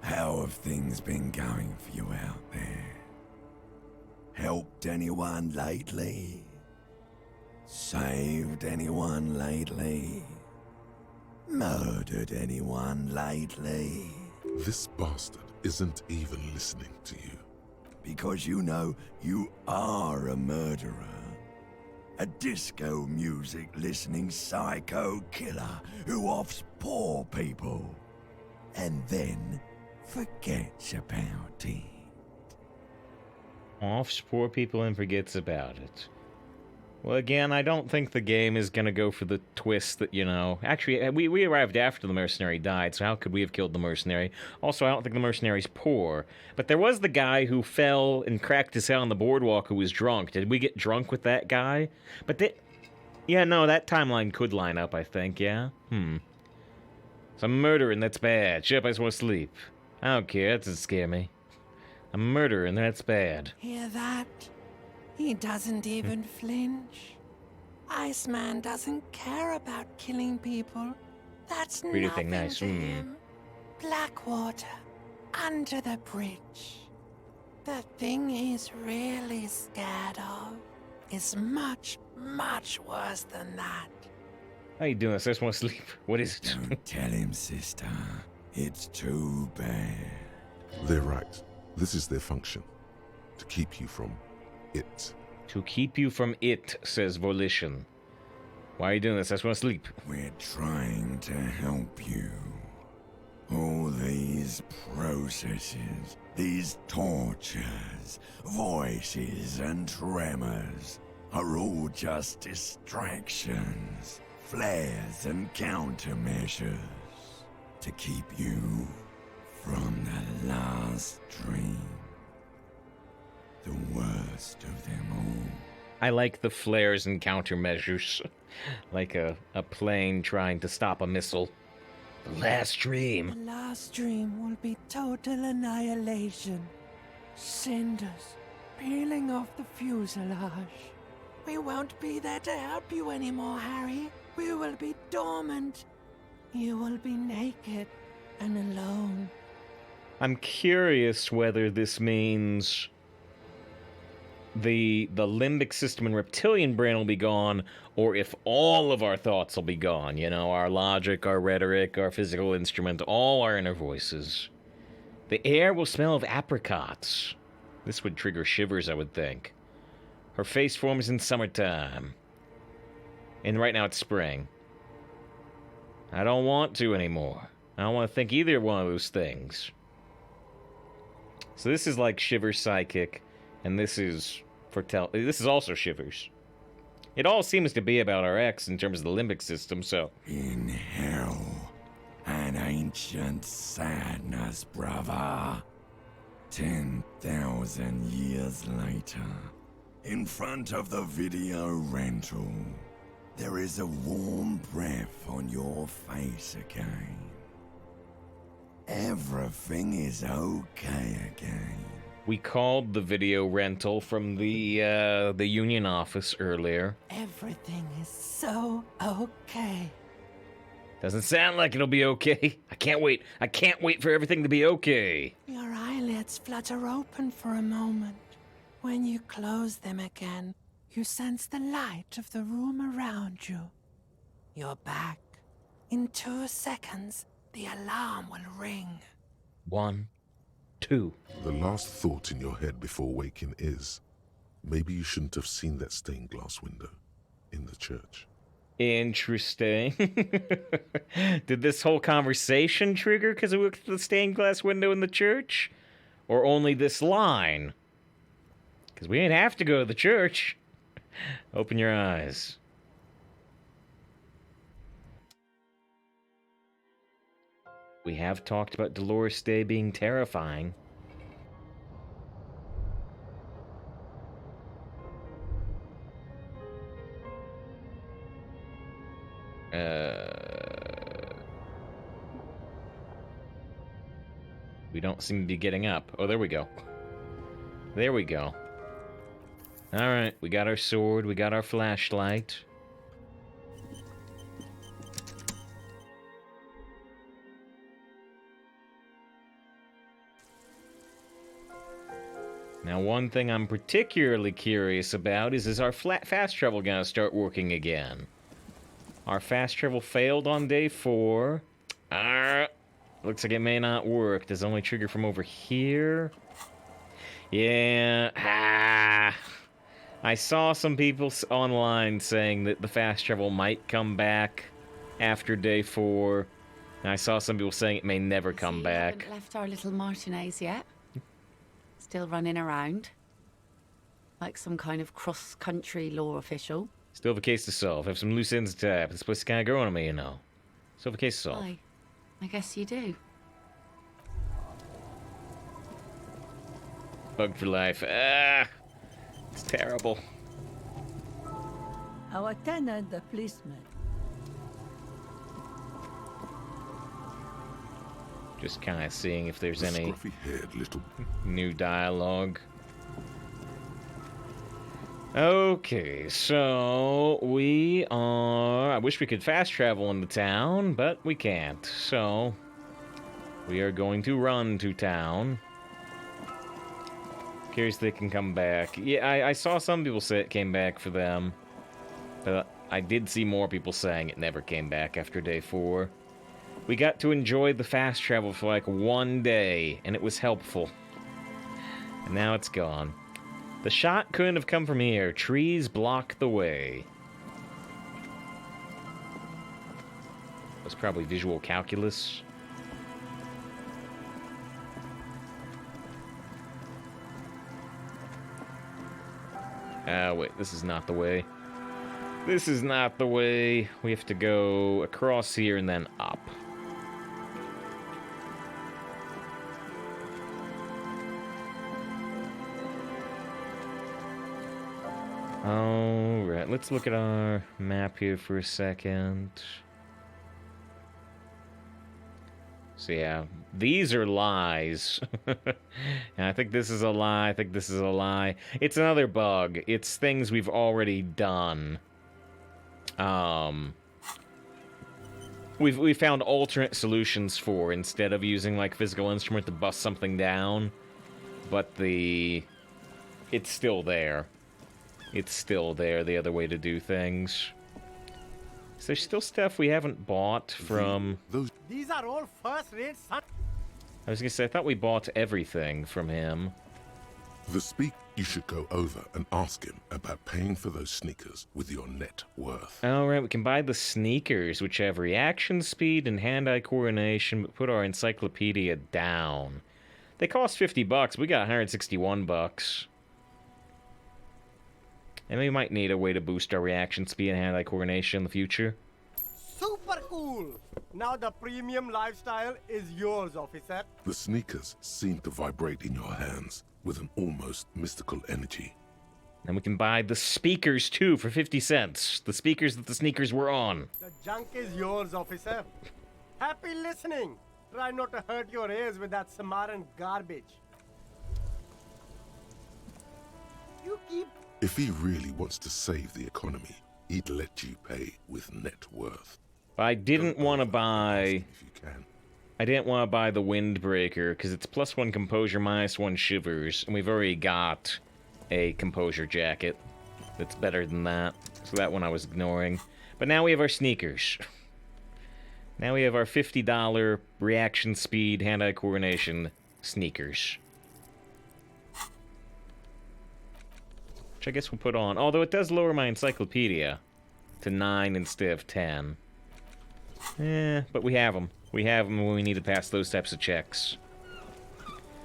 How have things been going for you out there? Helped anyone lately? Saved anyone lately? Murdered anyone lately? This bastard isn't even listening to you. Because you know you are a murderer. A disco music listening psycho killer who offs poor people. And then forgets about it. Offs poor people and forgets about it. Well, again, I don't think the game is gonna go for the twist that, Actually, we arrived after the mercenary died, so how could we have killed the mercenary? Also, I don't think the mercenary's poor. But there was the guy who fell and cracked his head on the boardwalk who was drunk. Did we get drunk with that guy? Yeah, no, that timeline could line up, I think, yeah? So I'm murdering, that's bad. Shut up, I just want to sleep. I don't care, that doesn't scare me. I'm murdering, that's bad. Hear that? He doesn't even flinch. Iceman doesn't care about killing people. That's Reader nothing thing, nice. to him. Blackwater, under the bridge. The thing he's really scared of is much, much worse than that. How you doing? I just want to sleep. What is it? Don't tell him, sister. It's too bad. They're right. This is their function. To keep you from it. To keep you from it, says Volition. Why are you doing this? I just want to sleep. We're trying to help you. All these processes, these tortures, voices and tremors are all just distractions, flares and countermeasures to keep you from the last dream. The worst of them all. I like the flares and countermeasures. Like a plane trying to stop a missile. The last dream. The last dream will be total annihilation. Cinders peeling off the fuselage. We won't be there to help you anymore, Harry. We will be dormant. You will be naked and alone. I'm curious whether this means the limbic system and reptilian brain will be gone, or if all of our thoughts will be gone. You know, our logic, our rhetoric, our physical instrument, all our inner voices. The air will smell of apricots. This would trigger shivers, I would think. Her face forms in summertime. And right now it's spring. I don't want to anymore. I don't want to think either one of those things. So this is like Shivers Psychic, and this is this is also Shivers. It all seems to be about our ex in terms of the limbic system, so... In hell, an ancient sadness, brother. 10,000 years later, in front of the video rental, there is a warm breath on your face again. Everything is okay again. We called the video rental from the union office earlier. Everything is so okay. Doesn't sound like it'll be okay. I can't wait. I can't wait for everything to be okay. Your eyelids flutter open for a moment. When you close them again, you sense the light of the room around you. You're back. In 2 seconds, the alarm will ring. 1, 2. The last thought in your head before waking is, maybe you shouldn't have seen that stained glass window in the church. Interesting. Did this whole conversation trigger because we looked at the stained glass window in the church? Or only this line? Because we didn't have to go to the church. Open your eyes. We have talked about Dolores Day being terrifying. We don't seem to be getting up. Oh, there we go. There we go. Alright, we got our sword, we got our flashlight. Now, one thing I'm particularly curious about is our fast travel gonna start working again? Our fast travel failed on day 4. Looks like it may not work. Does it only trigger from over here? Yeah. I saw some people online saying that the fast travel might come back after day 4. And I saw some people saying it may never come back. We haven't left our little Martinez yet. Still running around. Like some kind of cross-country law official. Still have a case to solve. Have some loose ends to tap. This place is kind of growing on me, you know. Still have a case to solve. Why? I guess you do. Bug for life. It's terrible. Our tenant, the policeman. Just kind of seeing if there's The any scruffy-haired little... new dialogue. Okay, so we are... I wish we could fast travel into town, but we can't. So we are going to run to town. Curious if they can come back. Yeah, I saw some people say it came back for them. But I did see more people saying it never came back after day 4. We got to enjoy the fast travel for like 1 day, and it was helpful. And now it's gone. The shot couldn't have come from here. Trees block the way. That's probably visual calculus. Wait, this is not the way. This is not the way. We have to go across here and then up. Alright, let's look at our map here for a second. So yeah, these are lies. And I think this is a lie, I think this is a lie. It's another bug. It's things we've already done. We found alternate solutions for, instead of using like physical instrument to bust something down. But it's still there. it's still there, the other way to do things. Is there still stuff we haven't bought from... These are all first-rate son. I was gonna say, I thought we bought everything from him. You should go over and ask him about paying for those sneakers with your net worth. Alright, we can buy the sneakers, which have reaction speed and hand-eye coordination, but put our encyclopedia down. They cost $50, we got 161 bucks. And we might need a way to boost our reaction speed and hand-eye coordination in the future. Super cool. Now the premium lifestyle is yours, officer. The sneakers seem to vibrate in your hands with an almost mystical energy. And we can buy the speakers, too, for 50 cents. The speakers that the sneakers were on. The junk is yours, officer. Happy listening. Try not to hurt your ears with that Samaran garbage. You keep... If he really wants to save the economy, he'd let you pay with net worth. I didn't want to buy... If you can. I didn't want to buy the Windbreaker, because it's +1 composure, -1 shivers, and we've already got a composure jacket that's better than that. So that one I was ignoring. But now we have our sneakers. Now we have our $50 reaction speed, hand-eye coordination sneakers. Which I guess we'll put on. Although it does lower my encyclopedia to 9 instead of 10. But we have them. We have them when we need to pass those types of checks.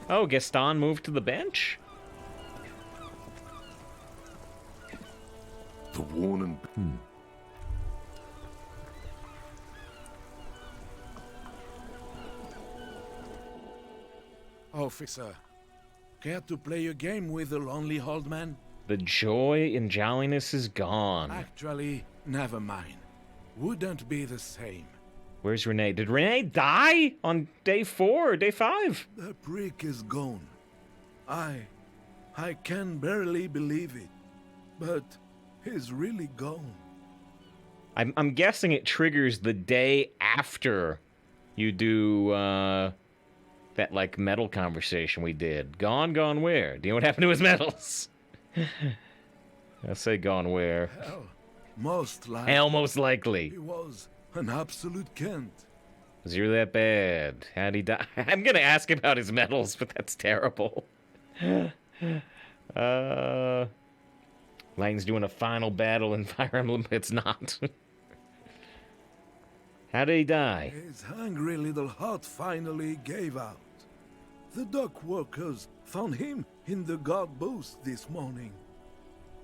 Oh, Gaston moved to the bench? The worn and... Officer, care to play a game with the lonely old man? The joy and jolliness is gone. Actually, never mind. Wouldn't be the same. Where's Renee? Did Renee die on day 4 or day 5? The prick is gone. I can barely believe it, but he's really gone. I'm guessing it triggers the day after you do that like medal conversation we did. Gone where? Do you know what happened to his medals? I'll say gone where. Hell, most likely. Hell, most likely. He was an absolute Kent. Was he really that bad? How'd he die? I'm gonna ask about his medals, but that's terrible. Lightning's doing a final battle in Fire Emblem, but it's not. How did he die? His hungry little heart finally gave out. The dock workers found him in the guard booth this morning.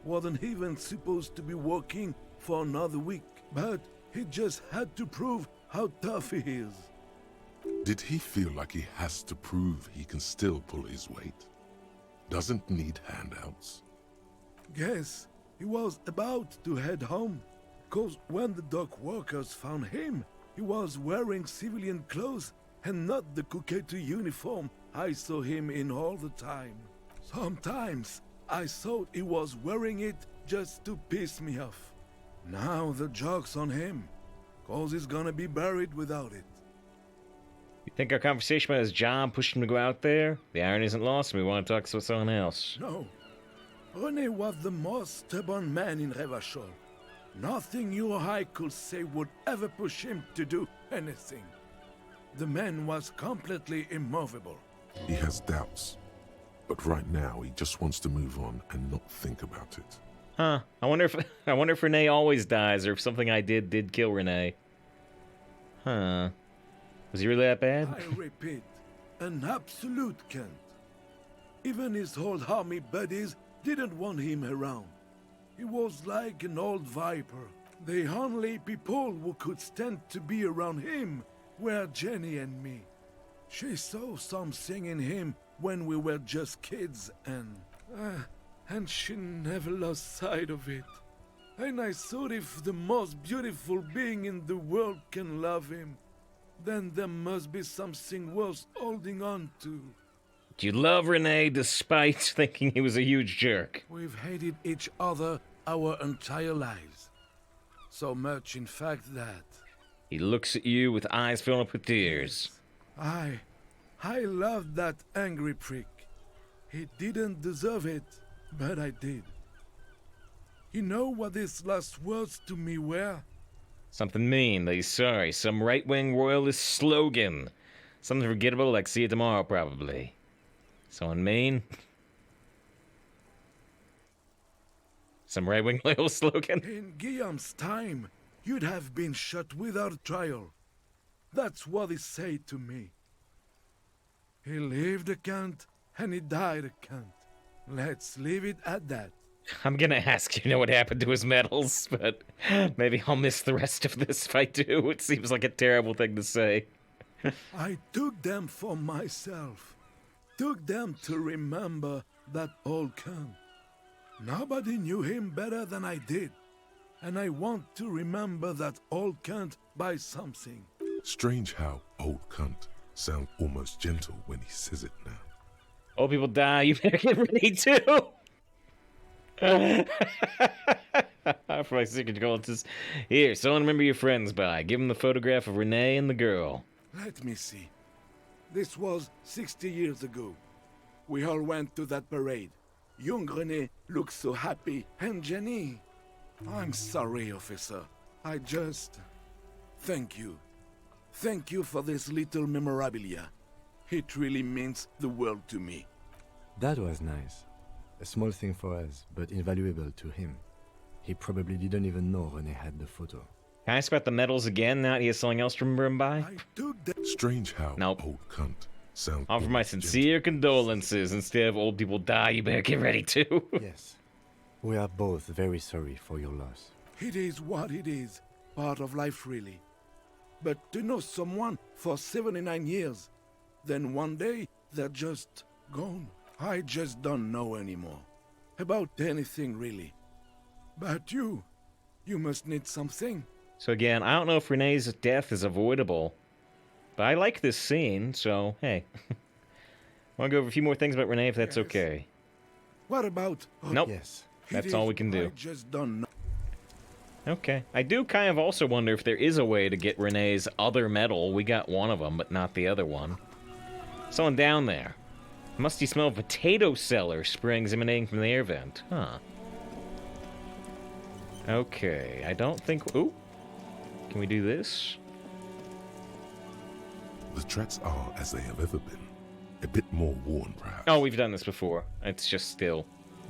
Wasn't even supposed to be working for another week, but he just had to prove how tough he is. Did he feel like he has to prove he can still pull his weight? Doesn't need handouts? Guess he was about to head home, cause when the dock workers found him, he was wearing civilian clothes and not the Kuketu uniform I saw him in all the time. Sometimes I thought he was wearing it just to piss me off. Now the joke's on him, cause he's gonna be buried without it. You think our conversation about his job pushed him to go out there? The iron isn't lost and we want to talk to someone else. No. René was the most stubborn man in Revachol. Nothing you or I could say would ever push him to do anything. The man was completely immovable. He has doubts. But right now, he just wants to move on and not think about it. Huh. I wonder if Renee always dies, or if something I did kill Renee. Huh. Was he really that bad? I repeat, an absolute Kent. Even his old army buddies didn't want him around. He was like an old viper. The only people who could stand to be around him were Jenny and me. She saw something in him when we were just kids, and she never lost sight of it. And I thought if the most beautiful being in the world can love him, then there must be something worth holding on to. Do you love Renee despite thinking he was a huge jerk? We've hated each other our entire lives. So much, in fact, that... He looks at you with eyes filling up with tears. I loved that angry prick. He didn't deserve it, but I did. You know what his last words to me were? Something mean, that he's sorry. Some right-wing royalist slogan. Something forgettable, like see you tomorrow, probably. Someone mean? Some right-wing loyal slogan? In Guillaume's time, you'd have been shot without trial. That's what he said to me. He lived a cant, and he died a cant. Let's leave it at that. I'm gonna ask you know what happened to his medals, but maybe I'll miss the rest of this if I do. It seems like a terrible thing to say. I took them for myself. Took them to remember that old cunt. Nobody knew him better than I did. And I want to remember that old cunt by something. Strange how old cunt sounds almost gentle when he says it now. Old people die, you better get ready too! For my secret condolences. Here, someone remember your friends by. Give them the photograph of Renee and the girl. Let me see. This was 60 years ago. We all went to that parade. Young René looked so happy, and Jenny. I'm sorry, officer. I just... Thank you. Thank you for this little memorabilia. It really means the world to me. That was nice. A small thing for us, but invaluable to him. He probably didn't even know René had the photo. Can I ask about the medals again now that he has something else to remember him by? I took the... Strange how Nope. old cunt sounds Offer my almost sincere condolences. Instead of old people die, you better get ready too. Yes. We are both very sorry for your loss. It is what it is. Part of life, really. But to know someone for 79 years, then one day they're just gone. I just don't know anymore. About anything, really. But you must need something. So again, I don't know if Renee's death is avoidable. But I like this scene, so hey. Want to go over a few more things about Renee if that's Yes. okay? What about... Nope. Yes. That's all we can do. I just don't know. Okay. I do kind of also wonder if there is a way to get Renee's other medal. We got one of them, but not the other one. Someone down there. Musty smell of potato cellar springs emanating from the air vent. Huh. Okay. I don't think... Ooh. Can we do this? The tracks are as they have ever been. A bit more worn, perhaps. Oh, we've done this before. It's just still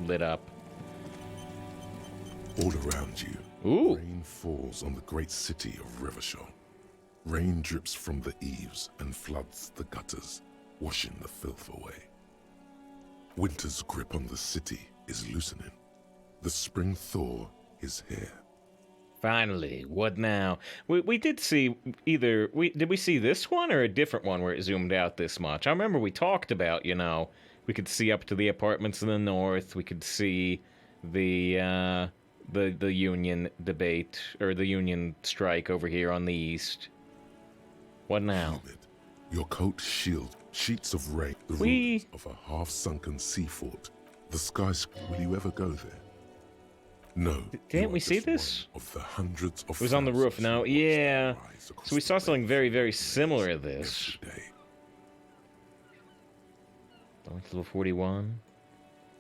lit up. All around you, Ooh. rain falls on the great city of Revachol. Rain drips from the eaves and floods the gutters, washing the filth away. Winter's grip on the city is loosening. The spring thaw is here. Finally, what now? We did see either... Did we see this one or a different one where it zoomed out this much? I remember we talked about, you know, we could see up to the apartments in the north. We could see the union debate, or the union strike over here on the east. What now? Humid. Your coat shield sheets of rain, the We- ruins of a half-sunken sea fort. The skyscraper. Will you ever go there? No. Didn't you we are see just this? one of the hundreds of It was on the roof, thousands no? who watched Yeah. them rise across So we the saw something plains very, very every similar to day, this. every day. Level 41.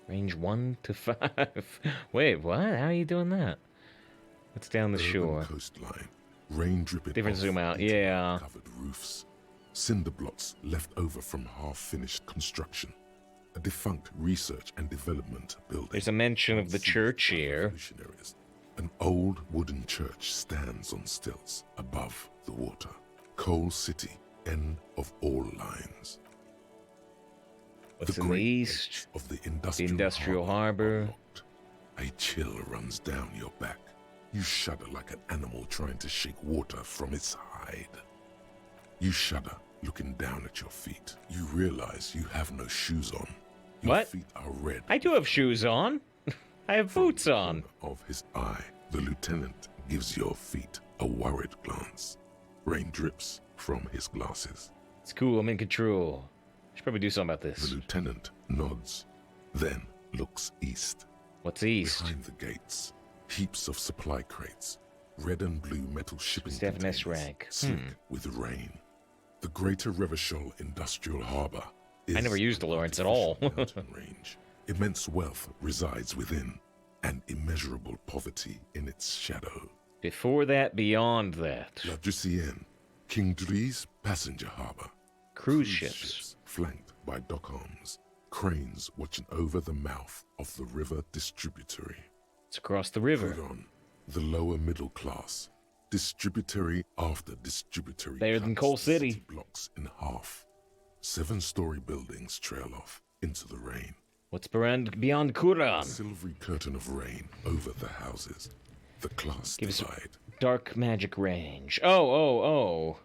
Range 1 to 5. Wait, what? How are you doing that? It's down the Urban shore. coastline, rain dripping Different off zoom out, into yeah. covered roofs, cinder blocks left over from half-finished construction, a defunct research and development building. There's a mention of the Seized church by here. revolutionaries. An old wooden church stands on stilts above the water. Coal City, end of all lines. What's in the great east? gates of the industrial, industrial harbor. are locked. A chill runs down your back. You shudder like an animal trying to shake water from its hide. You shudder, looking down at your feet. You realize you have no shoes on. Your What? feet are red. I do have shoes on. I have From boots the on. corner of his eye, the lieutenant gives your feet a worried glance. Rain drips from his glasses. It's cool, I'm in control. Should probably do something about The this. lieutenant nods, then looks east. What's east? Behind the gates, heaps of supply crates, red and blue metal shipping Steph and containers, S-Rank. slick with rain. The Greater Revachol Industrial Harbor is I never used the an Lawrence at all. artificial mountain range. Immense wealth resides within. and immeasurable poverty in its shadow. Before that, beyond that. La Drusienne, King Dri's passenger harbor. Cruise ships. Flanked by dock arms, cranes watching over the mouth of the river distributary. It's across the river. Put on the lower middle class. Distributary after distributary. Better than cuts Coal the City. Blocks in half. 7-story buildings trail off into the rain. What's beyond Kuran? A silvery curtain of rain over the houses. The class Gives divide. dark magic range. Okay.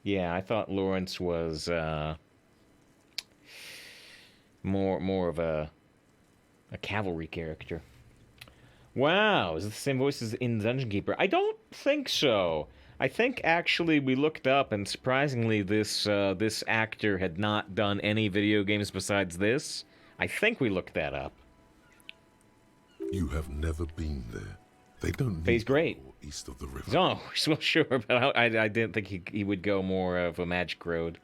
Yeah, I thought Lawrence was more of a cavalry character. Wow, is it the same voice as in Dungeon Keeper? I don't think so. I think actually we looked up, and surprisingly, this actor had not done any video games besides this. I think we looked that up. You have never been there. They don't But he's need great. to go east of the river. Oh, well, sure, but I didn't think he would go more of a magic road.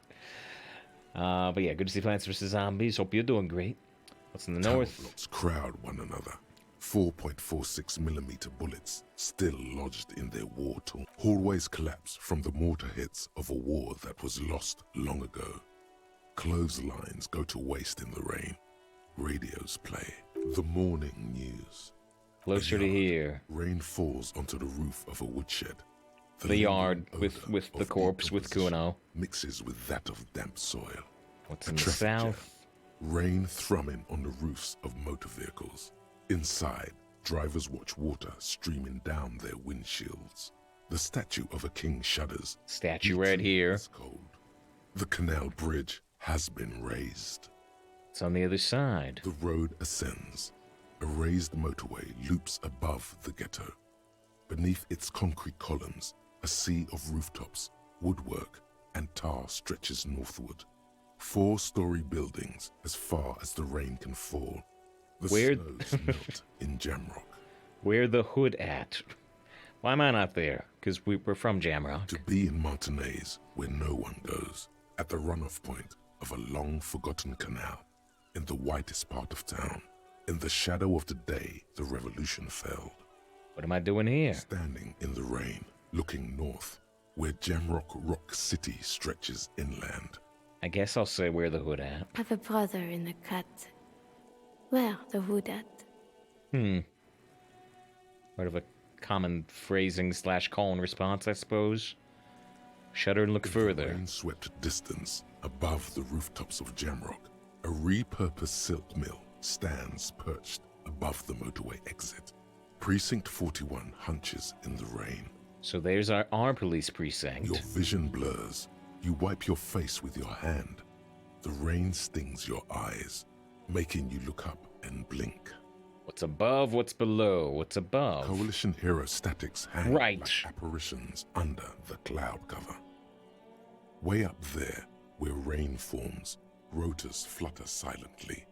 But yeah, good to see Plants vs. Zombies. Hope you're doing great. What's in the Tower north? blocks crowd one another. 4.46mm bullets still lodged in their war-torn. Hallways collapse from the mortar hits of a war that was lost long ago. Clotheslines go to waste in the rain. Radios play the morning news. Closer to here. Rain falls onto the roof of a woodshed. The yard lingering with odor the of corpse with decomposition Kuno. mixes with that of damp soil. What's A in the traffic jam. south? Rain thrumming on the roofs of motor vehicles. Inside, drivers watch water streaming down their windshields. The statue of a king shudders. Statue Each right leaf here. is cold. The canal bridge has been raised. It's on the other side. The road ascends. A raised motorway loops above the ghetto. Beneath its concrete columns, a sea of rooftops, woodwork, and tar stretches northward. 4-story buildings as far as the rain can fall. The Where- snows melt in Jamrock. Where the hood at? Why am I not there? Because we're from Jamrock. To be in Martinez, where no one goes, at the runoff point of a long-forgotten canal, in the whitest part of town, in the shadow of the day the revolution fell. What am I doing here? Standing in the rain, looking north, where Jamrock Rock City stretches inland. I guess I'll say where the hood at. I have a brother in the cut. Where the hood at? Part of a common phrasing / call and response, I suppose. Shudder and look In further. the rain-swept distance, above the rooftops of Jamrock, a repurposed silk mill stands perched above the motorway exit. Precinct 41 hunches in the rain. So there's our police precinct. Your vision blurs. You wipe your face with your hand. The rain stings your eyes, making you look up and blink. What's above? What's below? What's above? Coalition hero statics hang Right. like apparitions under the cloud cover. Way up there, where rain forms, rotors flutter silently.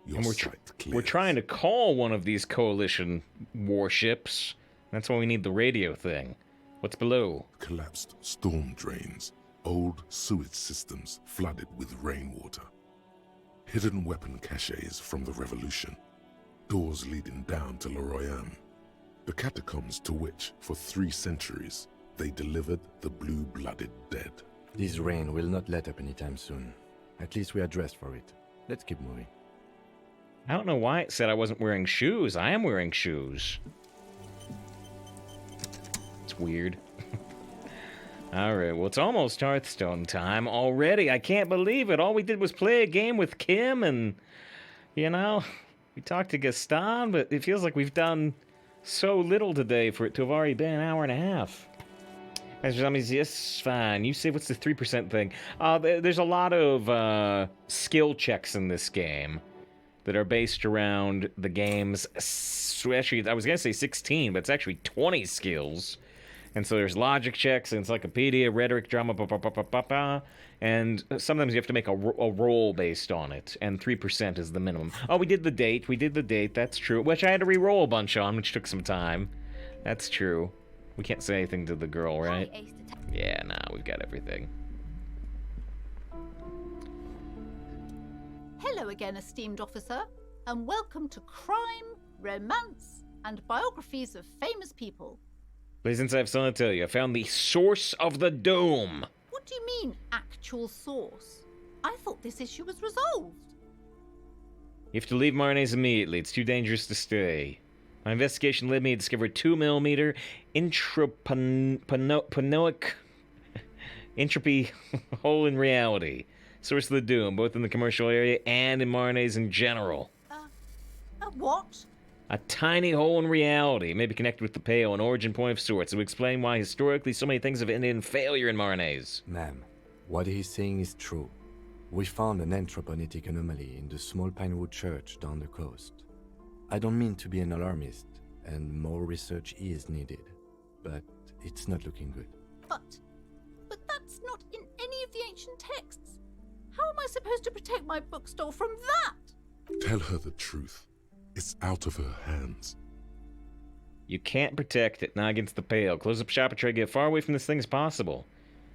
Your And sight clears. we're trying to call one of these coalition warships. That's why we need the radio thing. What's below? Collapsed storm drains, old sewage systems flooded with rainwater. Hidden weapon caches from the revolution. Doors leading down to Leroyam. The catacombs to which, for 3 centuries, they delivered the blue-blooded dead. This rain will not let up anytime soon. At least we are dressed for it. Let's keep moving. I don't know why it said I wasn't wearing shoes. I am wearing shoes. It's weird. Alright, well, it's almost Hearthstone time already. I can't believe it. All we did was play a game with Kim and, you know, we talked to Gaston, but it feels like we've done so little today for it to have already been an hour and a half. Yes, fine. You say, what's the 3% thing? There's a lot of skill checks in this game that are based around the game's, actually, I was going to say 16, but it's actually 20 skills. And so there's logic checks, encyclopedia, rhetoric, drama, and sometimes you have to make a roll based on it, and 3% is the minimum. Oh, we did the date, that's true, which I had to re-roll a bunch on, which took some time. That's true. We can't say anything to the girl, right? Yeah, nah, we've got everything. Hello again, esteemed officer. and welcome to crime, romance, and biographies of famous people. Pleasance, I have something to tell you. I found the source of the doom. What do you mean, actual source? I thought this issue was resolved. You have to leave Marnay's immediately. It's too dangerous to stay. My investigation led me to discover a 2mm intropanoic entropy hole in reality. Source of the doom, both in the commercial area and in Marnay's in general. What? A tiny hole in reality, maybe connected with the Pale, an origin point of sorts. It would explain why historically so many things have ended in failure in Marnay's. Ma'am, what he's saying is true. We found an anthroponetic anomaly in the small Pinewood church down the coast. I don't mean to be an alarmist, and more research is needed, but it's not looking good. But that's not in any of the ancient texts. How am I supposed to protect my bookstore from that? Tell her the truth. It's out of her hands. You can't protect it, not against the Pale. Close up shop and try to get as far away from this thing as possible.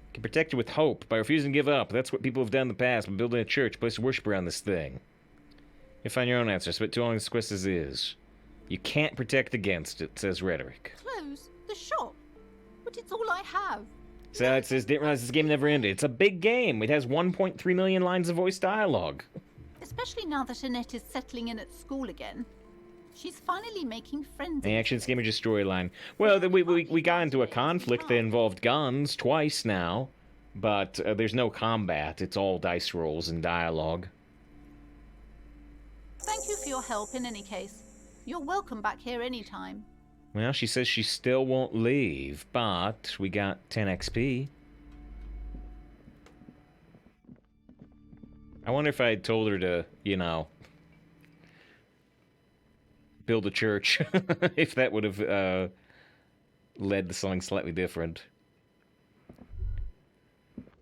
You can protect it with hope, by refusing to give up. That's what people have done in the past, by building a church, a place of worship around this thing. You find your own answer. Spent too long this quest as is. You can't protect against it, says Rhetoric. Close the shop? But it's all I have. So it says, didn't realize this game never ended. It's a big game. It has 1.3 million lines of voice dialogue. Especially now that Annette is settling in at school again. She's finally making friends. The action game or just storyline. Well, we got into a conflict that involved guns twice now, but there's no combat. It's all dice rolls and dialogue. Thank you for your help in any case. You're welcome back here anytime. Well, she says she still won't leave, but we got 10 XP. I wonder if I had told her to, you know, build a church, if that would have led to something slightly different.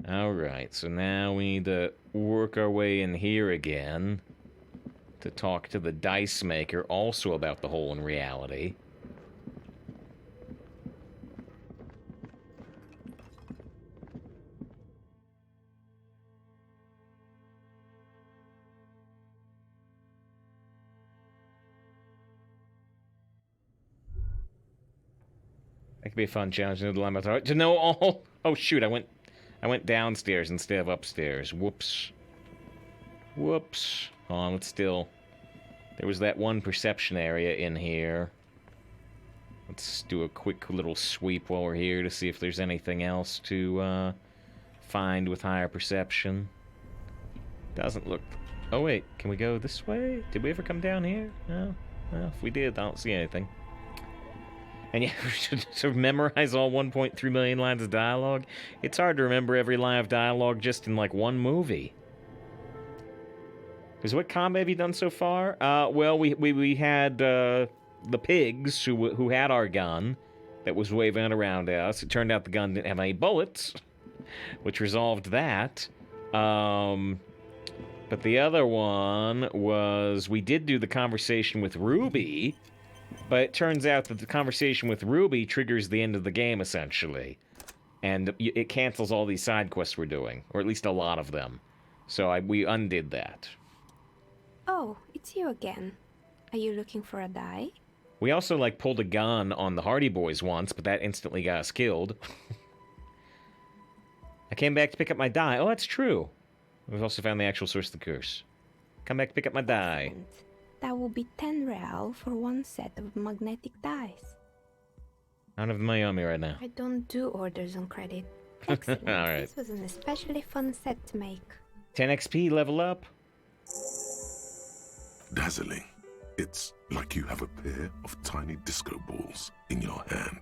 Alright, so now we need to work our way in here again to talk to the dice maker, also about the hole in reality. That could be a fun challenge. To know all. Oh shoot! I went downstairs instead of upstairs. Whoops. Whoops. Hold on. Let's still. There was that one perception area in here. Let's do a quick little sweep while we're here to see if there's anything else to find with higher perception. Doesn't look. Oh wait, can we go this way? Did we ever come down here? No. Well, if we did, I don't see anything. And yeah, we should sort of memorize all 1.3 million lines of dialogue. It's hard to remember every line of dialogue just in like one movie. Because what combat have you done so far? Well, we had the pigs who had our gun that was waving around us. It turned out the gun didn't have any bullets, which resolved that. But the other one was we did do the conversation with Ruby. But it turns out that the conversation with Ruby triggers the end of the game, essentially. And it cancels all these side quests we're doing. Or at least a lot of them. So we undid that. Oh, it's you again. Are you looking for a die? We also, like, pulled a gun on the Hardy Boys once, but that instantly got us killed. I came back to pick up my die. Oh, that's true. We've also found the actual source of the curse. Come back to pick up my die. Excellent. That will be 10 real for one set of magnetic dice. I don't have the money on me right now. I don't do orders on credit. Excellent. All right. This was an especially fun set to make. 10 XP, level up. Dazzling. It's like you have a pair of tiny disco balls in your hand.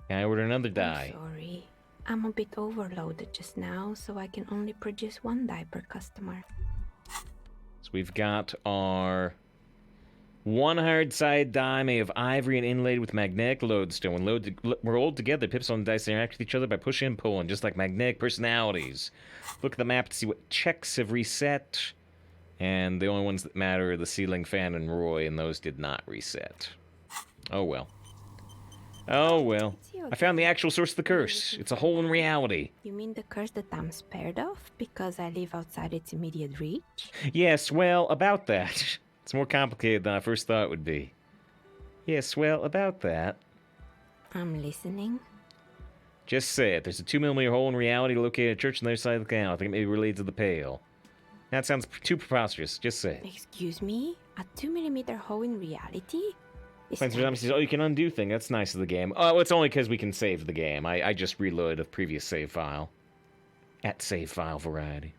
Can I order another die? I'm sorry. I'm a bit overloaded just now, so I can only produce one die per customer. So we've got our one hard-sided die made of ivory and inlaid with magnetic lodestone. When rolled together, pips on the dice interact with each other by pushing and pulling, just like magnetic personalities. Look at the map to see what checks have reset. And the only ones that matter are the ceiling fan and Roy, and those did not reset. Oh well. Oh well. I found the actual source of the curse. It's a hole in reality. You mean the curse that I'm spared of because I live outside its immediate reach? Yes, well, about that. It's more complicated than I first thought it would be. Yes, well, about that. I'm listening. Just say it. There's a 2mm hole in reality located at a church on the other side of the canal. I think it may be related to the Pale. That sounds too preposterous. Just say it. Excuse me? A 2mm hole in reality? Spencer Thomas says, oh, you can undo thing. That's nice of the game. Oh, it's only because we can save the game. I just reloaded a previous save file. At save file variety.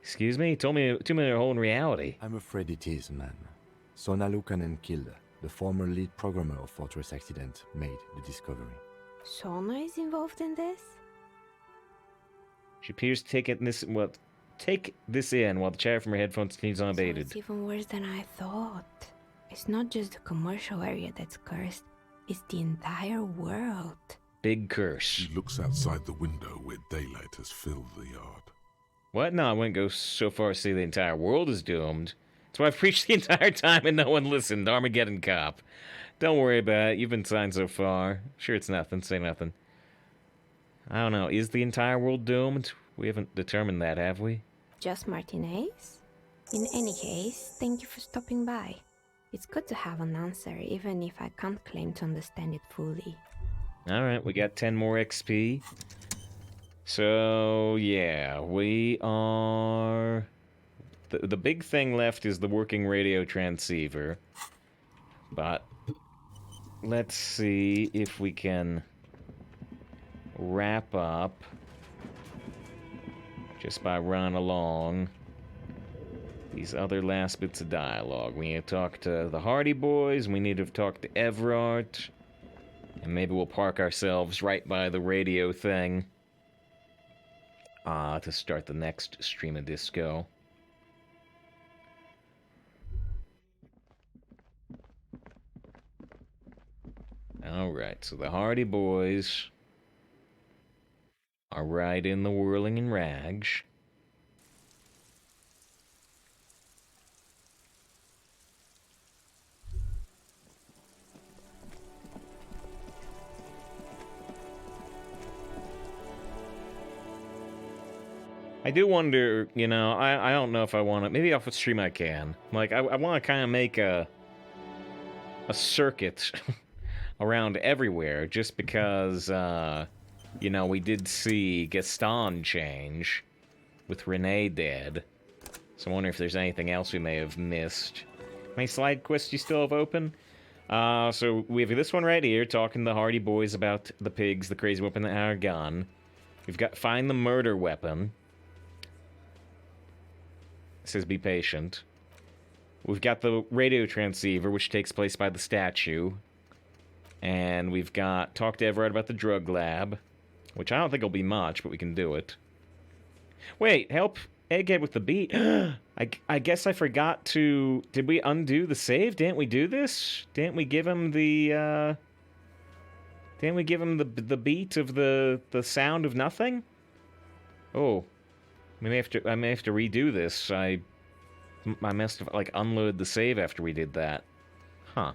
Excuse me? You told me a 2mm hole in reality. I'm afraid it is, man. Sona Lukanen killed the former lead programmer of Fortress Accident made the discovery. Sona is involved in this? She appears to take this in while the chatter from her headphones continues So unabated. it's even worse than I thought. It's not just the commercial area that's cursed, it's the entire world. Big curse. She looks outside the window where daylight has filled the yard. What? No, I wouldn't go so far as to say the entire world is doomed. That's why I've preached the entire time and no one listened. Armageddon Cop. Don't worry about it. You've been signed so far. Sure, it's nothing. Say nothing. I don't know. Is the entire world doomed? We haven't determined that, have we? Just Martinez? In any case, thank you for stopping by. It's good to have an answer, even if I can't claim to understand it fully. Alright, we got 10 more XP. So, yeah, we are... The big thing left is the working radio transceiver. But let's see if we can wrap up just by running along these other last bits of dialogue. We need to talk to the Hardy Boys, we need to talk to Everard, and maybe we'll park ourselves right by the radio thing to start the next stream of disco. Alright, so the Hardy Boys are right in the whirling in rags. I do wonder, you know, I don't know if I want to, maybe off the stream I can. Like, I want to kind of make a circuit around everywhere, just because, you know, we did see Gaston change with Renee dead. So I wonder if there's anything else we may have missed. How many side quests you still have open? So we have this one right here, talking to the Hardy Boys about the pigs, the crazy weapon, and our gun. We've got find the murder weapon. It says be patient. We've got the radio transceiver, which takes place by the statue. And we've got talk to Everard about the drug lab, which I don't think will be much, but we can do it. Wait, help Egghead with the beat. I guess I forgot to... Did we undo the save? Didn't we do this? Didn't we give him the, Didn't we give him the beat of the sound of nothing? Oh. I may have to redo this. I must have, like, unloaded the save after we did that. Huh.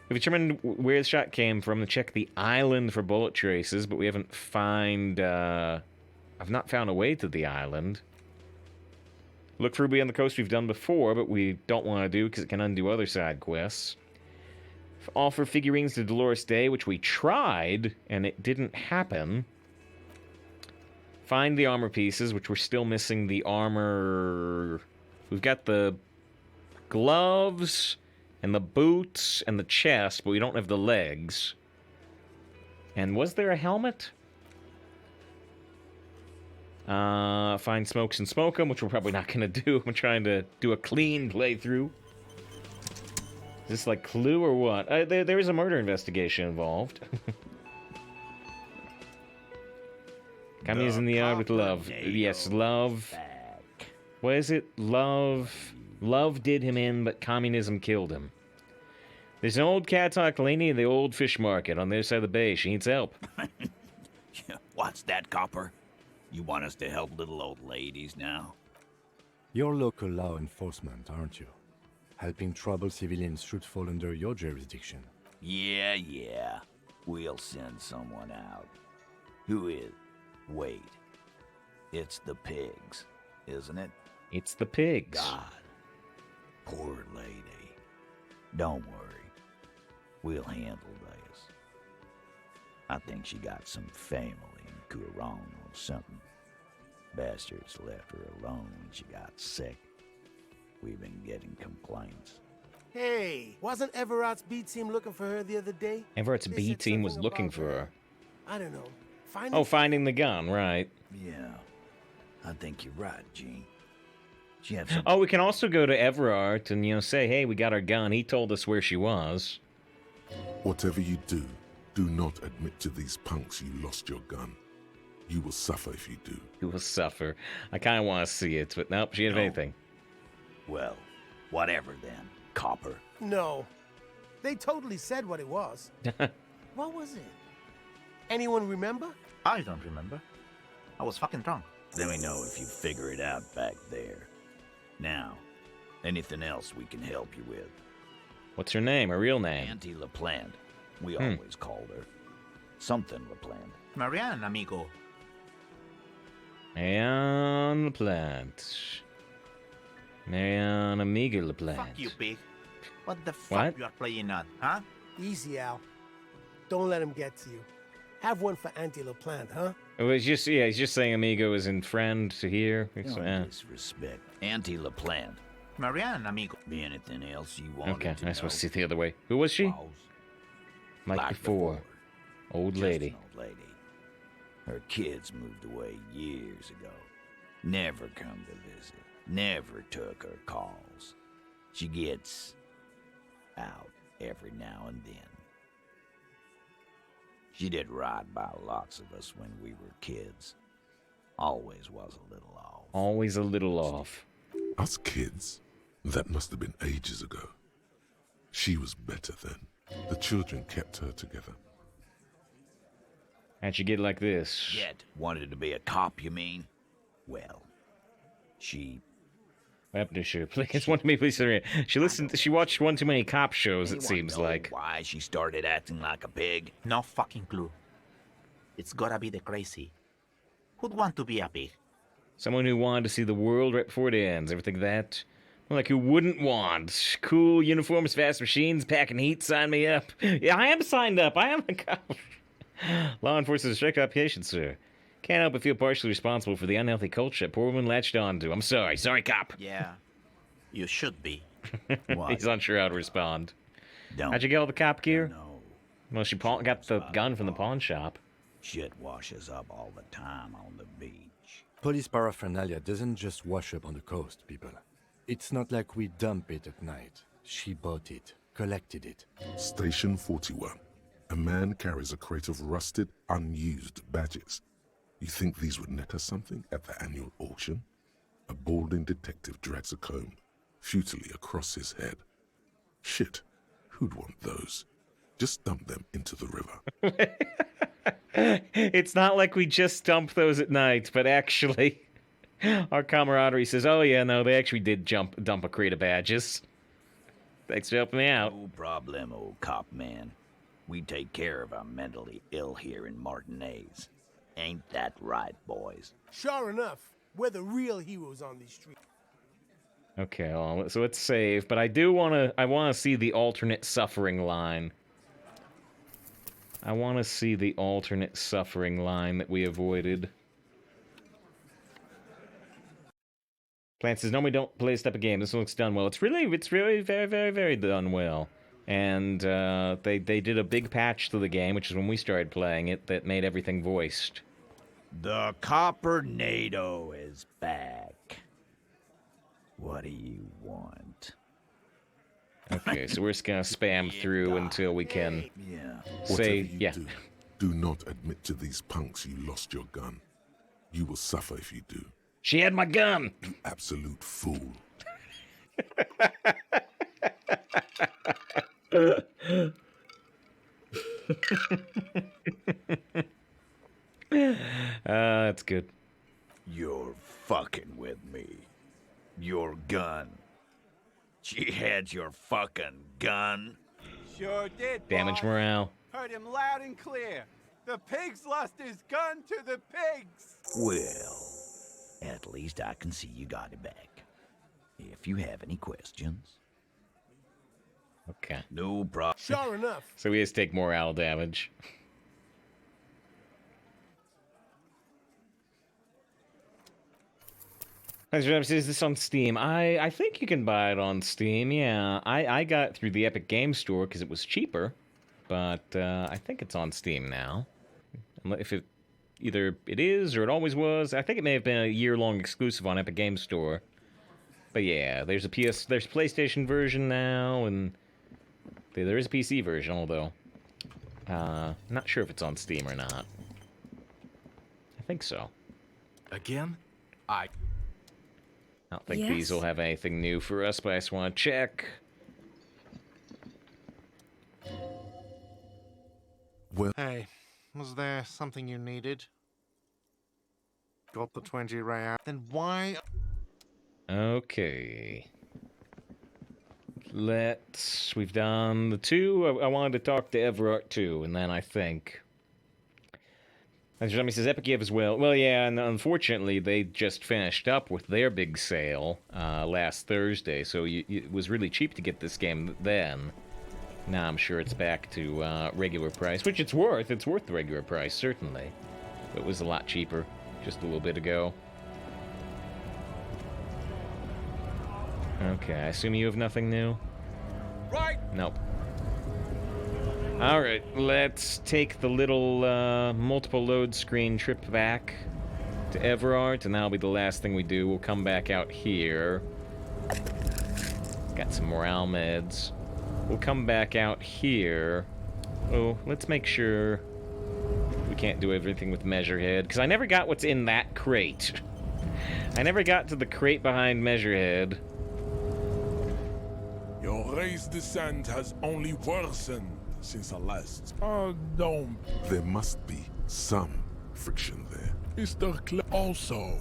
We've determined where the shot came from to check the island for bullet traces, but we haven't I've not found a way to the island. Look for Ruby on the coast we've done before, but we don't want to do because it can undo other side quests. Offer figurines to Dolores Day, which we tried, and it didn't happen. Find the armor pieces, which we're still missing the armor... We've got the gloves and the boots and the chest, but we don't have the legs. And was there a helmet? Find Smokes and Smoke 'em, which we're probably not going to do. I'm trying to do a clean playthrough. Is this like Clue or what? There is a murder investigation involved. Communism in the yard with love. Yes, love. What is it? Love. Love did him in, but communism killed him. There's an old cat-talk lady in the old fish market on the other side of the bay. She needs help. What's that, Copper? You want us to help little old ladies now? You're local law enforcement, aren't you? Helping troubled civilians should fall under your jurisdiction. Yeah. We'll send someone out. Who is? Wait. It's the pigs, isn't it? It's the pigs. God. Poor lady. Don't worry. We'll handle this. I think she got some family in Kurong or something. Bastards left her alone when she got sick. We've been getting complaints. Hey, wasn't Everard's B team looking for her the other day? Everett's They B said team was something looking about for her. I don't know. Oh, finding the gun, right. Yeah, I think you're right, Gene. She had some... Oh, we can also go to Everard and, say, hey, we got our gun. He told us where she was. Whatever you do not admit to these punks you lost your gun. You will suffer if you do. You will suffer. I kind of want to see it, but nope, she didn't have anything. Well, whatever then, copper. No. They totally said what it was. What was it? Anyone remember? I don't remember. I was fucking drunk. Let me know if you figure it out back there. Now, anything else we can help you with? What's her name? Her real name? Auntie LaPlante. We always called her. Something LaPlante. Marianne, amigo. Marianne LaPlante. Marianne Amiga LaPlante. Fuck you, pig. What the fuck you are playing at, huh? Easy, Al. Don't let him get to you. Have one for Auntie LaPlante, huh? It was just, he's just saying Amigo is in friend to here. Don't disrespect. Auntie LaPlante. Marianne, amigo. Be anything else you wanted Okay, to I know? supposed to see it the other way. Who was she? Like before. Old Just lady. an old lady. Her kids moved away years ago. Never come to visit. Never took her calls. She gets out every now and then. She did right by lots of us when we were kids. Always was a little off. Always a little off. Us kids? That must have been ages ago. She was better then. The children kept her together. How'd you get like this? Yet wanted to be a cop, you mean? Well, she... What happened to she? Please, one to me, please. She watched one too many cop shows, it seems like. Why she started acting like a pig? No fucking clue. It's gotta be the crazy. Who'd want to be a pig? Someone who wanted to see the world right before it ends. Everything that. Like, who wouldn't want? Cool uniforms, fast machines, packing heat, sign me up. Yeah, I am signed up. I am a cop. Law enforcement is a strict occupation, sir. Can't help but feel partially responsible for the unhealthy culture that poor woman latched onto. I'm sorry. Sorry, cop. Yeah, you should be. He's unsure how to respond. Don't How'd you get all the cop gear? know. Well, she got the gun from the pawn shop. Shit washes up all the time on the beach. Police paraphernalia doesn't just wash up on the coast, people. It's not like we dump it at night. She bought it, collected it. Station 41. A man carries a crate of rusted, unused badges. You think these would net us something at the annual auction? A balding detective drags a comb futilely across his head. Shit, who'd want those? Just dump them into the river. It's not like we just dump those at night, but actually, our camaraderie says, oh yeah, no, they actually did dump a crate of badges. Thanks for helping me out. No problem, old cop man. We take care of our mentally ill here in Martinez. Ain't that right, boys? Sure enough, we're the real heroes on these streets. Okay, so let's save, but I want to see the alternate suffering line. I want to see the alternate suffering line that we avoided. Plant says, normally don't play this type of game. This one looks done well. It's really very, very, very done well. And they did a big patch to the game, which is when we started playing it, that made everything voiced. The Copper-nado is back. What do you want? Okay, so we're just gonna spam through until we can say, Do not admit to these punks you lost your gun. You will suffer if you do. She had my gun! You absolute fool. That's good. You're fucking with me. Your gun. She had your fucking gun? Sure did, Damage boss. morale. Heard him loud and clear. The pigs lost his gun to the pigs. Well, at least I can see you got it back. if you have any questions. Okay. No problem. Sure enough. So he has to take morale damage. Is this on Steam? I think you can buy it on Steam, yeah. I got it through the Epic Game Store because it was cheaper. But I think it's on Steam now. If it either it is or it always was. I think it may have been a year-long exclusive on Epic Game Store. But yeah, there's a PlayStation version now, and there is a PC version, although not sure if it's on Steam or not. I think so. Again? I don't think these will have anything new for us, but I just want to check. Well, hey, was there something you needed? Got the 20 real. Then why? Okay. We've done the two. I wanted to talk to Everard too, and then I think. As Jeremy says, Epic Give as well. Well, yeah, and unfortunately, they just finished up with their big sale last Thursday, so it was really cheap to get this game then. Now I'm sure it's back to regular price, which it's worth. It's worth the regular price, certainly. But it was a lot cheaper just a little bit ago. Okay, I assume you have nothing new? Right! Nope. Alright, let's take the little multiple load screen trip back to Everard, and that'll be the last thing we do. We'll come back out here. Got some morale meds. We'll come back out here. Oh, let's make sure we can't do everything with Measurehead, because I never got what's in that crate. I never got to the crate behind Measurehead. Your race descent has only worsened since the last. Don't. There must be some friction there. Mr. Also,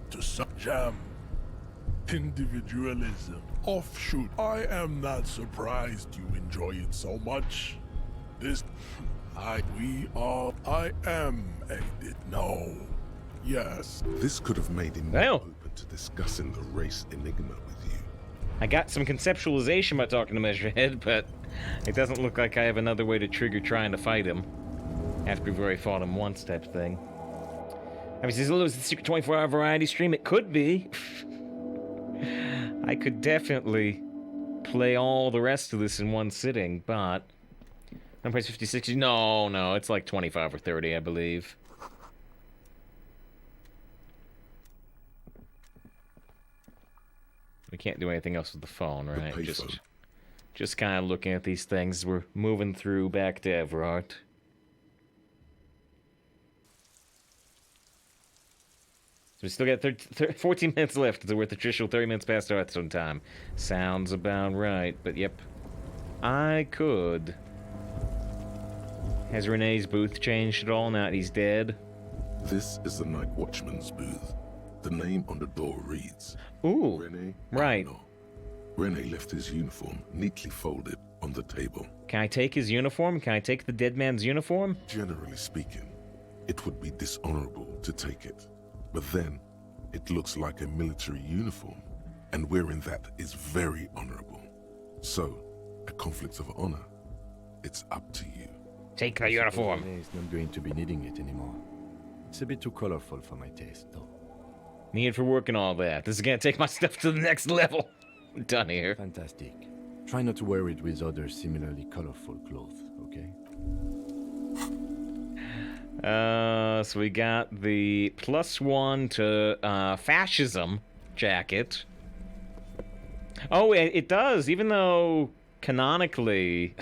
to some jam. Individualism. Offshoot. I am not surprised you enjoy it so much. I am aided. No. Yes. This could have made him more open to discussing the race enigma with you. I got some conceptualization by talking to Measurehead, but it doesn't look like I have another way to trigger trying to fight him. After we've already fought him once type thing. I mean, is the secret 24-hour variety stream? It could be. I could definitely play all the rest of this in one sitting, but... I'm price 50, 60. No, it's like 25 or 30, I believe. We can't do anything else with the phone, right? Just kind of looking at these things. We're moving through back to Everard. So we still got 14 minutes left. So we're at the traditional 30 minutes past our episode time. Sounds about right, but yep. I could. Has Renee's booth changed at all now that he's dead? This is the Night Watchman's booth. The name on the door reads... Ooh, Rene right. Arnaud. Rene left his uniform neatly folded on the table. Can I take his uniform? Can I take the dead man's uniform? Generally speaking, it would be dishonorable to take it. But then, it looks like a military uniform, and wearing that is very honorable. So, a conflict of honor, it's up to you. Take the uniform. He's not going to be needing it anymore. It's a bit too colorful for my taste, though. Need for work and all that. This is gonna take my stuff to the next level. I'm done here. Fantastic. Try not to wear it with other similarly colorful clothes, okay? So we got the +1 to fascism jacket. Oh, it does, even though canonically,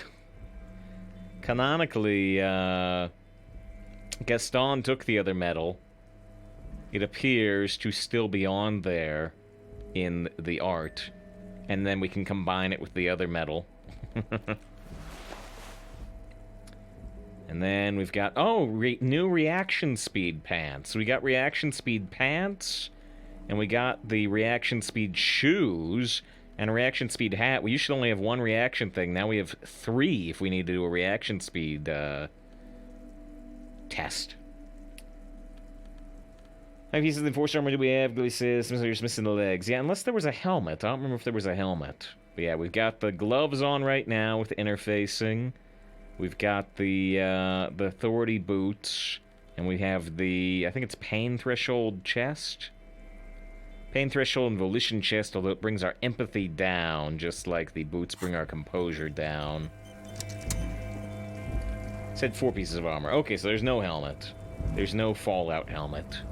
Gaston took the other medal. It appears to still be on there in the art, and then we can combine it with the other medal. And then we've got, new reaction speed pants. We got reaction speed pants, and we got the reaction speed shoes, and a reaction speed hat. We usually only have one reaction thing. Now we have 3 if we need to do a reaction speed test. How many pieces of enforced armor do we have? Gilly says, you're just missing the legs. Yeah, unless there was a helmet. I don't remember if there was a helmet. But yeah, we've got the gloves on right now with the interfacing. We've got the authority boots. And we have the, I think it's pain threshold chest. Pain threshold and volition chest, although it brings our empathy down, just like the boots bring our composure down. Said 4 pieces of armor. Okay, so there's no helmet. There's no Fallout helmet.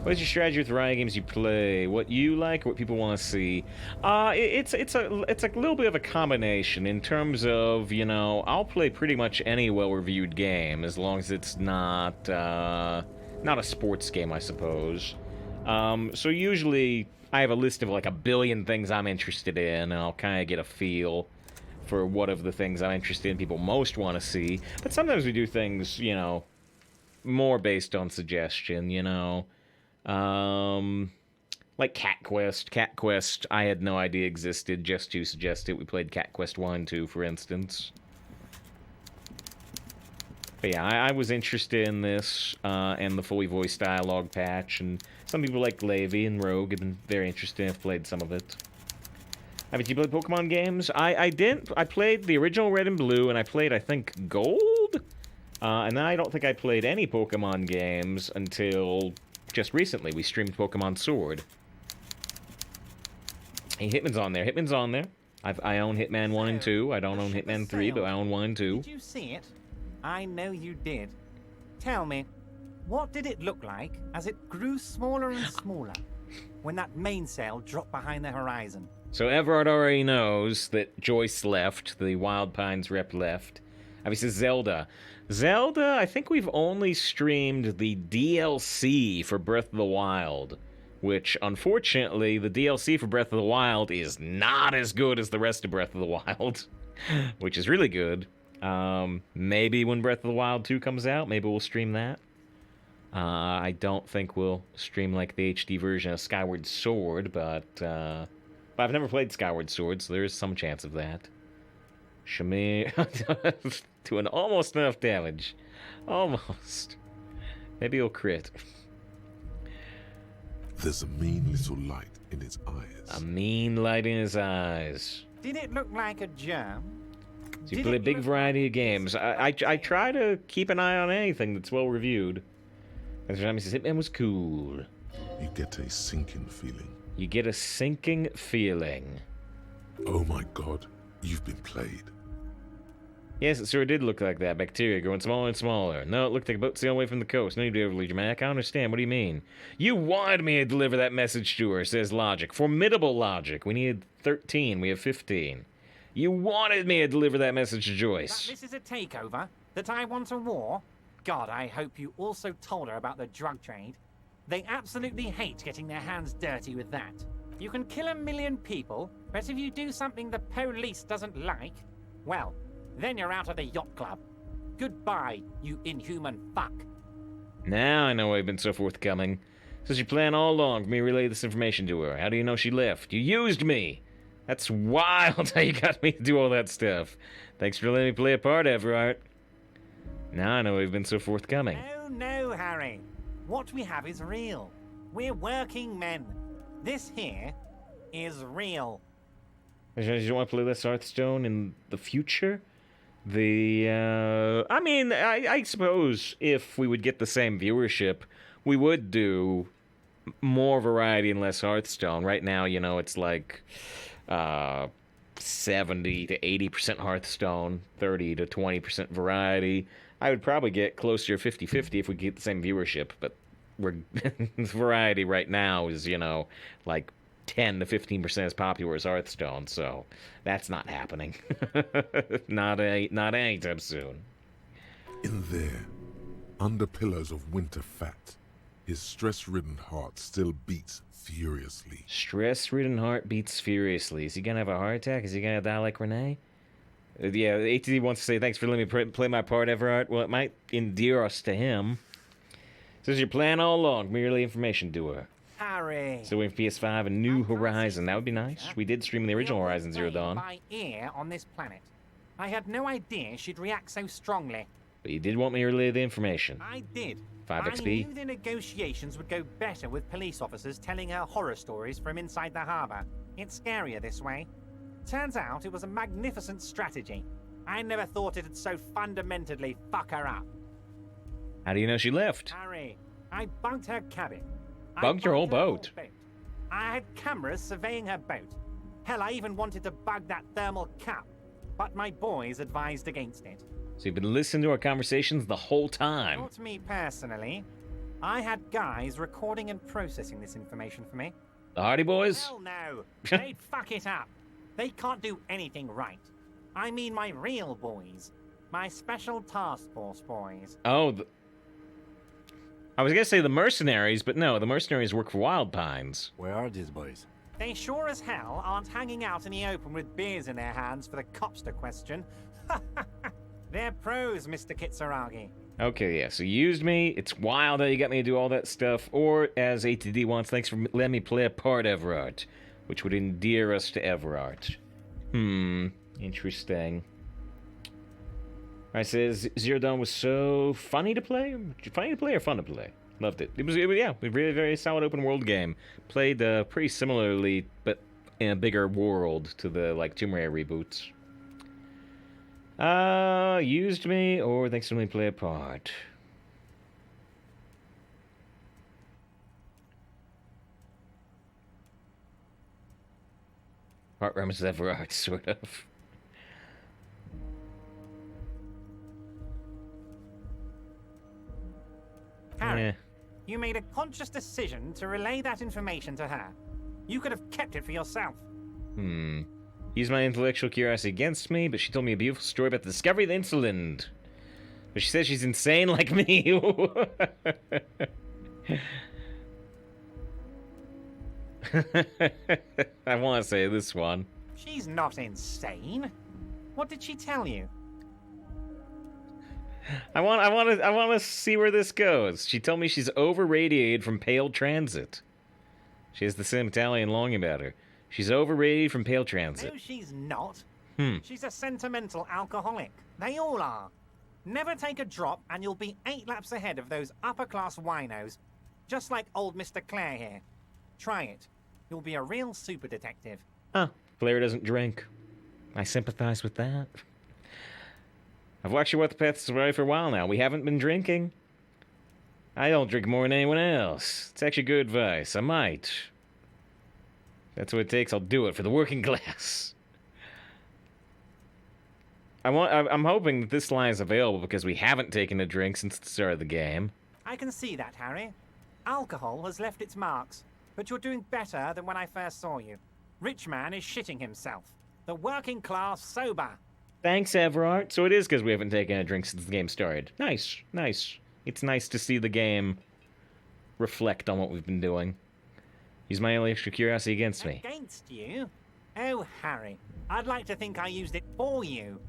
What is your strategy with the riot games you play? What you like or what people want to see? It's a little bit of a combination in terms of, you know, I'll play pretty much any well-reviewed game as long as it's not a sports game, I suppose. So usually I have a list of like a billion things I'm interested in, and I'll kind of get a feel for what of the things I'm interested in people most want to see. But sometimes we do things, you know, more based on suggestion, you know. Like Cat Quest. Cat Quest, I had no idea existed, just to suggest it. We played Cat Quest 1 and 2, for instance. But yeah, I was interested in this, and the fully voiced dialogue patch, and some people like Levy and Rogue have been very interested. I've played some of it. Haven't you played Pokemon games? I didn't. I played the original Red and Blue, and I played, I think, Gold? And then I don't think I played any Pokemon games until just recently. We streamed Pokemon Sword. Hey, Hitman's on there. Hitman's on there. I own Hitman 1 and 2. I don't own Hitman 3, but I own 1 and 2. Did you see it? I know you did. Tell me, what did it look like as it grew smaller and smaller when that mainsail dropped behind the horizon? So Everard already knows that Joyce left, the Wild Pines rep left. Obviously, Zelda. Zelda, I think we've only streamed the DLC for Breath of the Wild, which, unfortunately, the DLC for Breath of the Wild is not as good as the rest of Breath of the Wild, which is really good. Maybe when Breath of the Wild 2 comes out, maybe we'll stream that. I don't think we'll stream, like, the HD version of Skyward Sword, but I've never played Skyward Sword, so there is some chance of that. Shamir doing almost enough damage. Almost. Maybe he'll crit. There's a mean little light in his eyes. A mean light in his eyes. Did it look like a germ? So you play a big variety of games. I try to keep an eye on anything that's well reviewed. Every time he says Hitman was cool. You get a sinking feeling. You get a sinking feeling. Oh my god, you've been played. Yes, it sure did look like that. Bacteria growing smaller and smaller. No, it looked like a boat sailing away from the coast. No need to be overly dramatic. I understand. What do you mean? You wanted me to deliver that message to her, says Logic. Formidable Logic. We needed 13. We have 15. You wanted me to deliver that message to Joyce. That this is a takeover? That I want a war? God, I hope you also told her about the drug trade. They absolutely hate getting their hands dirty with that. You can kill 1 million people, but if you do something the police doesn't like, well, then you're out of the yacht club. Goodbye, you inhuman fuck. Now I know why you've been so forthcoming. Says you plan all along for me to relay this information to her. How do you know she left? You used me! That's wild how you got me to do all that stuff. Thanks for letting me play a part, Everard. Now I know why you've been so forthcoming. Oh no, Harry. What we have is real. We're working men. This here is real. You don't want to play less Hearthstone in the future? I mean, I suppose if we would get the same viewership, we would do more variety and less Hearthstone. Right now, you know, it's like 70 to 80% Hearthstone, 30 to 20% variety. I would probably get closer to 50-50 if we get the same viewership, but variety right now is, you know, like 10 to 15% as popular as Hearthstone, so that's not happening. not anytime soon. In there, under pillows of winter fat, his stress-ridden heart still beats furiously. Stress-ridden heart beats furiously. Is he gonna have a heart attack? Is he gonna die like Renee? Yeah, ATD wants to say thanks for letting me play my part, Everard. Well, it might endear us to him. Says your plan all along, merely information to her. Harry. So we have PS5 and New Horizon. That would be nice. We did stream the original Horizon Zero Dawn. By ear on this planet. I had no idea she'd react so strongly. But you did want me to relay the information. I did. 5 I XP. knew the negotiations would go better with police officers telling her horror stories from inside the harbour. It's scarier this way. Turns out it was a magnificent strategy. I never thought it'd so fundamentally fuck her up. How do you know she left? Harry, I bunked her cabin. Bunked your whole boat. I had cameras surveying her boat. Hell, I even wanted to bug that thermal cap, but my boys advised against it. So you've been listening to our conversations the whole time. Not me personally. I had guys recording and processing this information for me. The Hardy Boys? Hell no. They'd fuck it up. They can't do anything right. I mean my real boys. My special task force boys. Oh, I was gonna say the mercenaries, but no, the mercenaries work for Wild Pines. Where are these boys? They sure as hell aren't hanging out in the open with beers in their hands for the cops to question. They're pros, Mr. Kitsuragi. Okay, yeah, so you used me. It's wild that you got me to do all that stuff. Or, as ATD wants, thanks for letting me play a part, Everard. Which would endear us to Everard. Interesting. Alright, says Zero Dawn was so funny to play? Funny to play or fun to play? Loved it. It was yeah, a really very solid open world game. Played pretty similarly, but in a bigger world to the, like, Tomb Raider reboots. Used me, or thanks to me play a part. Part Remus Everard, sort of. Harry, you made a conscious decision to relay that information to her. You could have kept it for yourself. Used my intellectual curiosity against me, but she told me a beautiful story about the discovery of the Insuland. But she says she's insane like me. I want to say this one. She's not insane. What did she tell you? I want to see where this goes. She told me she's over-radiated from pale transit. She has the same Italian longing about her. She's over-radiated from pale transit. No, she's not. Hmm. She's a sentimental alcoholic. They all are. Never take a drop and you'll be 8 laps ahead of those upper-class winos. Just like old Mr. Clare here. Try it. You'll be a real super detective. Huh. Claire doesn't drink. I sympathize with that. I've watched you walk the path to sobriety for a while now. We haven't been drinking. I don't drink more than anyone else. It's actually good advice. I might. That's what it takes. I'll do it for the working class. I'm hoping that this line is available because we haven't taken a drink since the start of the game. I can see that, Harry. Alcohol has left its marks, but you're doing better than when I first saw you. Rich man is shitting himself. The working class sober. Thanks, Everard. So it is because we haven't taken a drink since the game started. Nice, nice. It's nice to see the game reflect on what we've been doing. Use my extra curiosity against me. Against you? Oh, Harry. I'd like to think I used it for you.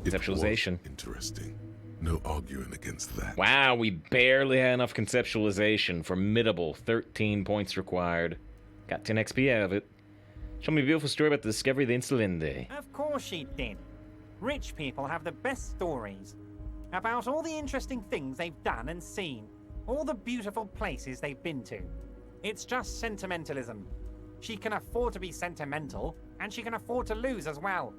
Conceptualization. Interesting. No arguing against that. Wow, we barely had enough conceptualization. Formidable. 13 points required. Got 10 XP out of it. Show me a beautiful story about the discovery of the Insulinde. Of course she did. Rich people have the best stories. About all the interesting things they've done and seen. All the beautiful places they've been to. It's just sentimentalism. She can afford to be sentimental, and she can afford to lose as well.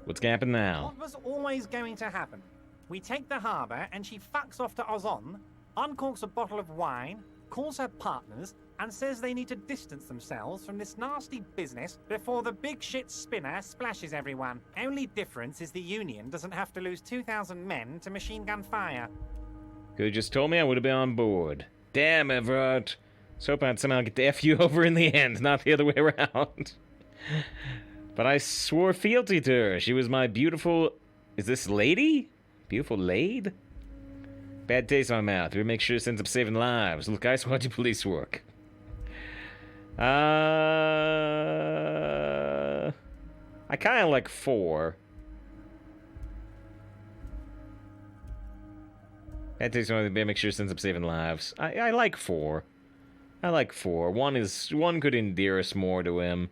What's gonna happen now? What was always going to happen? We take the harbour, and she fucks off to Ozon, uncorks a bottle of wine, calls her partners, and says they need to distance themselves from this nasty business before the big shit spinner splashes everyone. Only difference is the Union doesn't have to lose 2,000 men to machine gun fire. Could've just told me, I would've been on board. Damn, Everard. So hope I'd somehow get to F you over in the end, not the other way around. But I swore fealty to her. She was my beautiful... Is this lady? Beautiful lady? Bad taste in my mouth. We make sure it ends up saving lives. Look, I saw do police work. I kind of like 4. Bad taste in my mouth. Make sure it ends up saving lives. I like 4. I like 4. One could endear us more to him,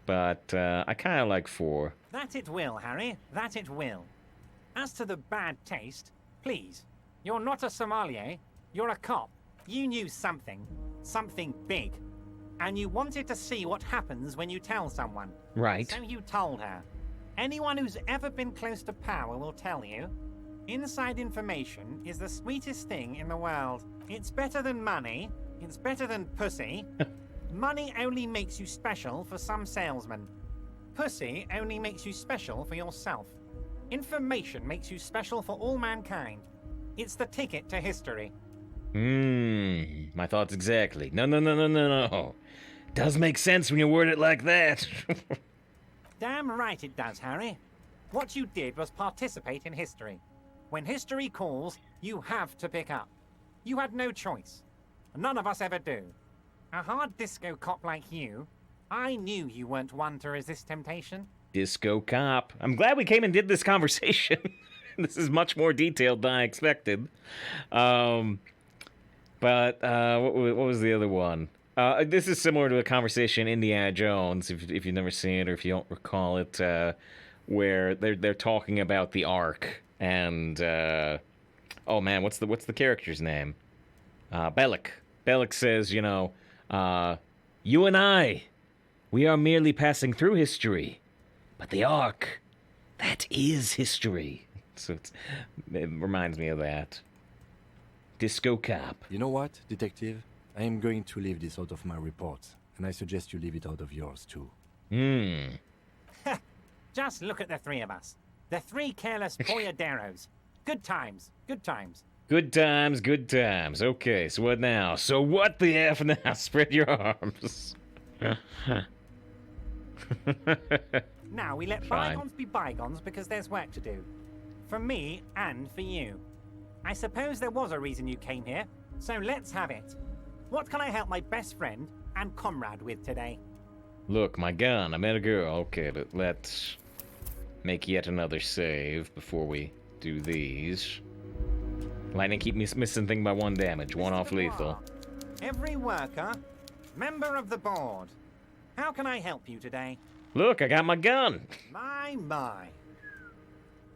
but I kind of like 4. That it will, Harry. That it will. As to the bad taste, please, you're not a sommelier, you're a cop. You knew something, something big, and you wanted to see what happens when you tell someone. Right. So you told her. Anyone who's ever been close to power will tell you, inside information is the sweetest thing in the world. It's better than money, it's better than pussy. Money only makes you special for some salesmen. Pussy only makes you special for yourself. Information makes you special for all mankind. It's the ticket to history. My thoughts exactly. No. Does make sense when you word it like that. Damn right it does, Harry. What you did was participate in history. When history calls, you have to pick up. You had no choice. None of us ever do. A hard disco cop like you, I knew you weren't one to resist temptation. Disco cop. I'm glad we came and did this conversation. This is much more detailed than I expected. But what was the other one? This is similar to a conversation in Indiana Jones, if you've never seen it or if you don't recall it, where they're talking about the Ark and oh man, what's the character's name? Bellic. Bellic says, you know, you and I, we are merely passing through history, but the Ark, that is history. So it reminds me of that. Disco cop. You know what, detective? I am going to leave this out of my reports, and I suggest you leave it out of yours too. Just look at the three of us. The three careless boyaderos. Good times, good times. Good times, good times. Okay, so what now? So what the F now? Spread your arms. Now we let bygones be bygones because there's work to do. For me and for you. I suppose there was a reason you came here, so let's have it. What can I help my best friend and comrade with today? Look, my gun. I met a girl. Okay, but let's make yet another save before we do these. Lightning keep me missing thing by 1 damage. 1 off lethal. Every worker, member of the board. How can I help you today? Look, I got my gun. My.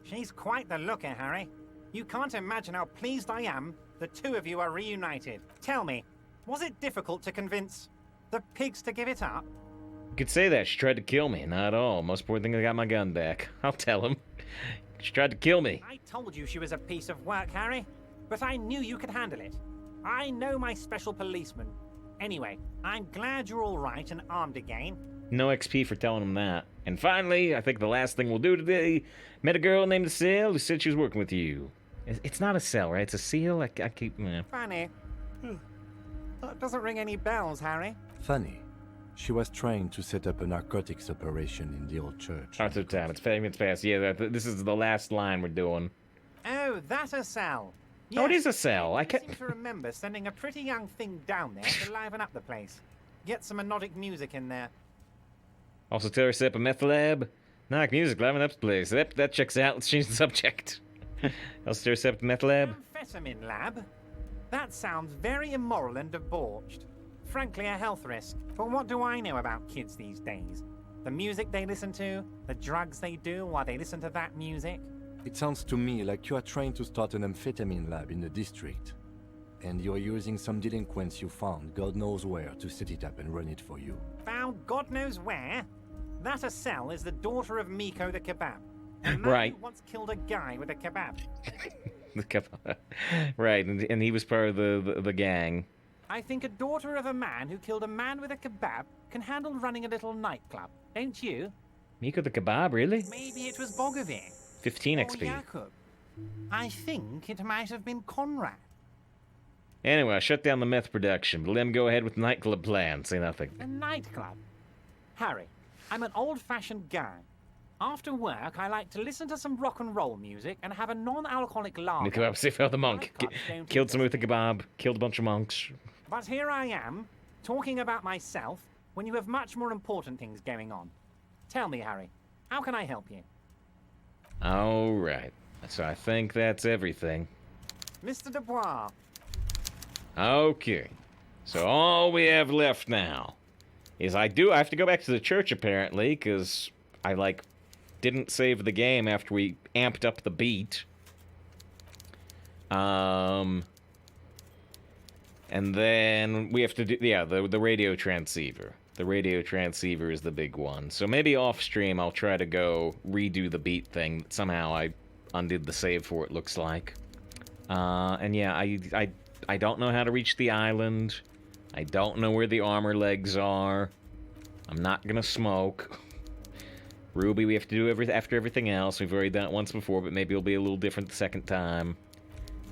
She's quite the looker, Harry. You can't imagine how pleased I am the two of you are reunited. Tell me, was it difficult to convince the pigs to give it up? You could say that. She tried to kill me. Not at all. Most important thing, I got my gun back. I'll tell him. She tried to kill me. I told you she was a piece of work, Harry. But I knew you could handle it. I know my special policeman. Anyway, I'm glad you're all right and armed again. No XP for telling him that. And finally, I think the last thing we'll do today, met a girl named Cell who said she was working with you. It's not a cell, right? It's a seal? I keep... Funny. That doesn't ring any bells, Harry. Funny. She was trying to set up a narcotics operation in the old church. Lots of time. It's 5 minutes past. Yeah, this is the last line we're doing. Oh, that's a cell. Yes, oh, it is a cell. I seem to remember sending a pretty young thing down there to liven up the place. Get some melodic music in there. Also tell her to set up a meth lab. Knock music, liven up the place. That checks out. Let's change the subject. Also tell her to set up the meth lab. Amphetamine lab? That sounds very immoral and debauched. Frankly, a health risk. But what do I know about kids these days? The music they listen to, the drugs they do while they listen to that music. It sounds to me like you are trying to start an amphetamine lab in the district. And you're using some delinquents you found, God knows where, to set it up and run it for you. Found God knows where? That Acel is the daughter of Miko the Kebab. A man right. who once killed a guy with a kebab. The kebab. Right, and he was part of the gang. I think a daughter of a man who killed a man with a kebab can handle running a little nightclub, don't you? Miko the Kebab, really? Maybe it was Bogovir. 15 or XP. Jakub. I think it might have been Conrad. Anyway, I shut down the meth production, but let him go ahead with the nightclub plan. Say nothing. A nightclub? Harry, I'm an old-fashioned guy. After work, I like to listen to some rock and roll music and have a non-alcoholic lager. Kebab, say for the monk. Killed some with the kebab, killed a bunch of monks. But here I am, talking about myself, when you have much more important things going on. Tell me, Harry, how can I help you? All right. So I think that's everything. Mr. Dubois. Okay. So all we have left now is I have to go back to the church, apparently, because I, didn't save the game after we amped up the beat. And then we have to do, yeah, the radio transceiver. The radio transceiver is the big one. So maybe off stream I'll try to go redo the beat thing. Somehow I undid the save for it, looks like. And yeah, I don't know how to reach the island. I don't know where the armor legs are. I'm not gonna smoke. Ruby, we have to do after everything else. We've already done it once before, but maybe it'll be a little different the second time.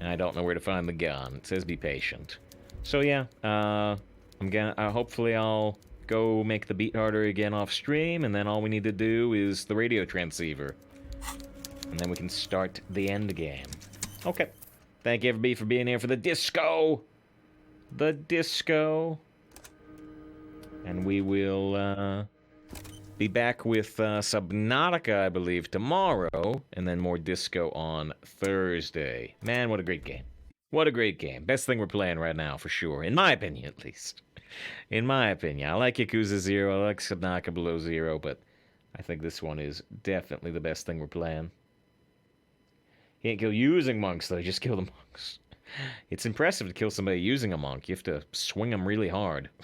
And I don't know where to find the gun. It says be patient. So yeah, I'm gonna. Hopefully, I'll go make the beat harder again off stream, and then all we need to do is the radio transceiver, and then we can start the end game. Okay. Thank you everybody for being here for the disco. The disco. And we will be back with Subnautica, I believe, tomorrow, and then more disco on Thursday. Man, what a great game. What a great game. Best thing we're playing right now, for sure. In my opinion, at least. In my opinion. I like Yakuza 0, I like Subnautica Below Zero, but I think this one is definitely the best thing we're playing. You can't kill using monks, though. Just kill the monks. It's impressive to kill somebody using a monk. You have to swing them really hard.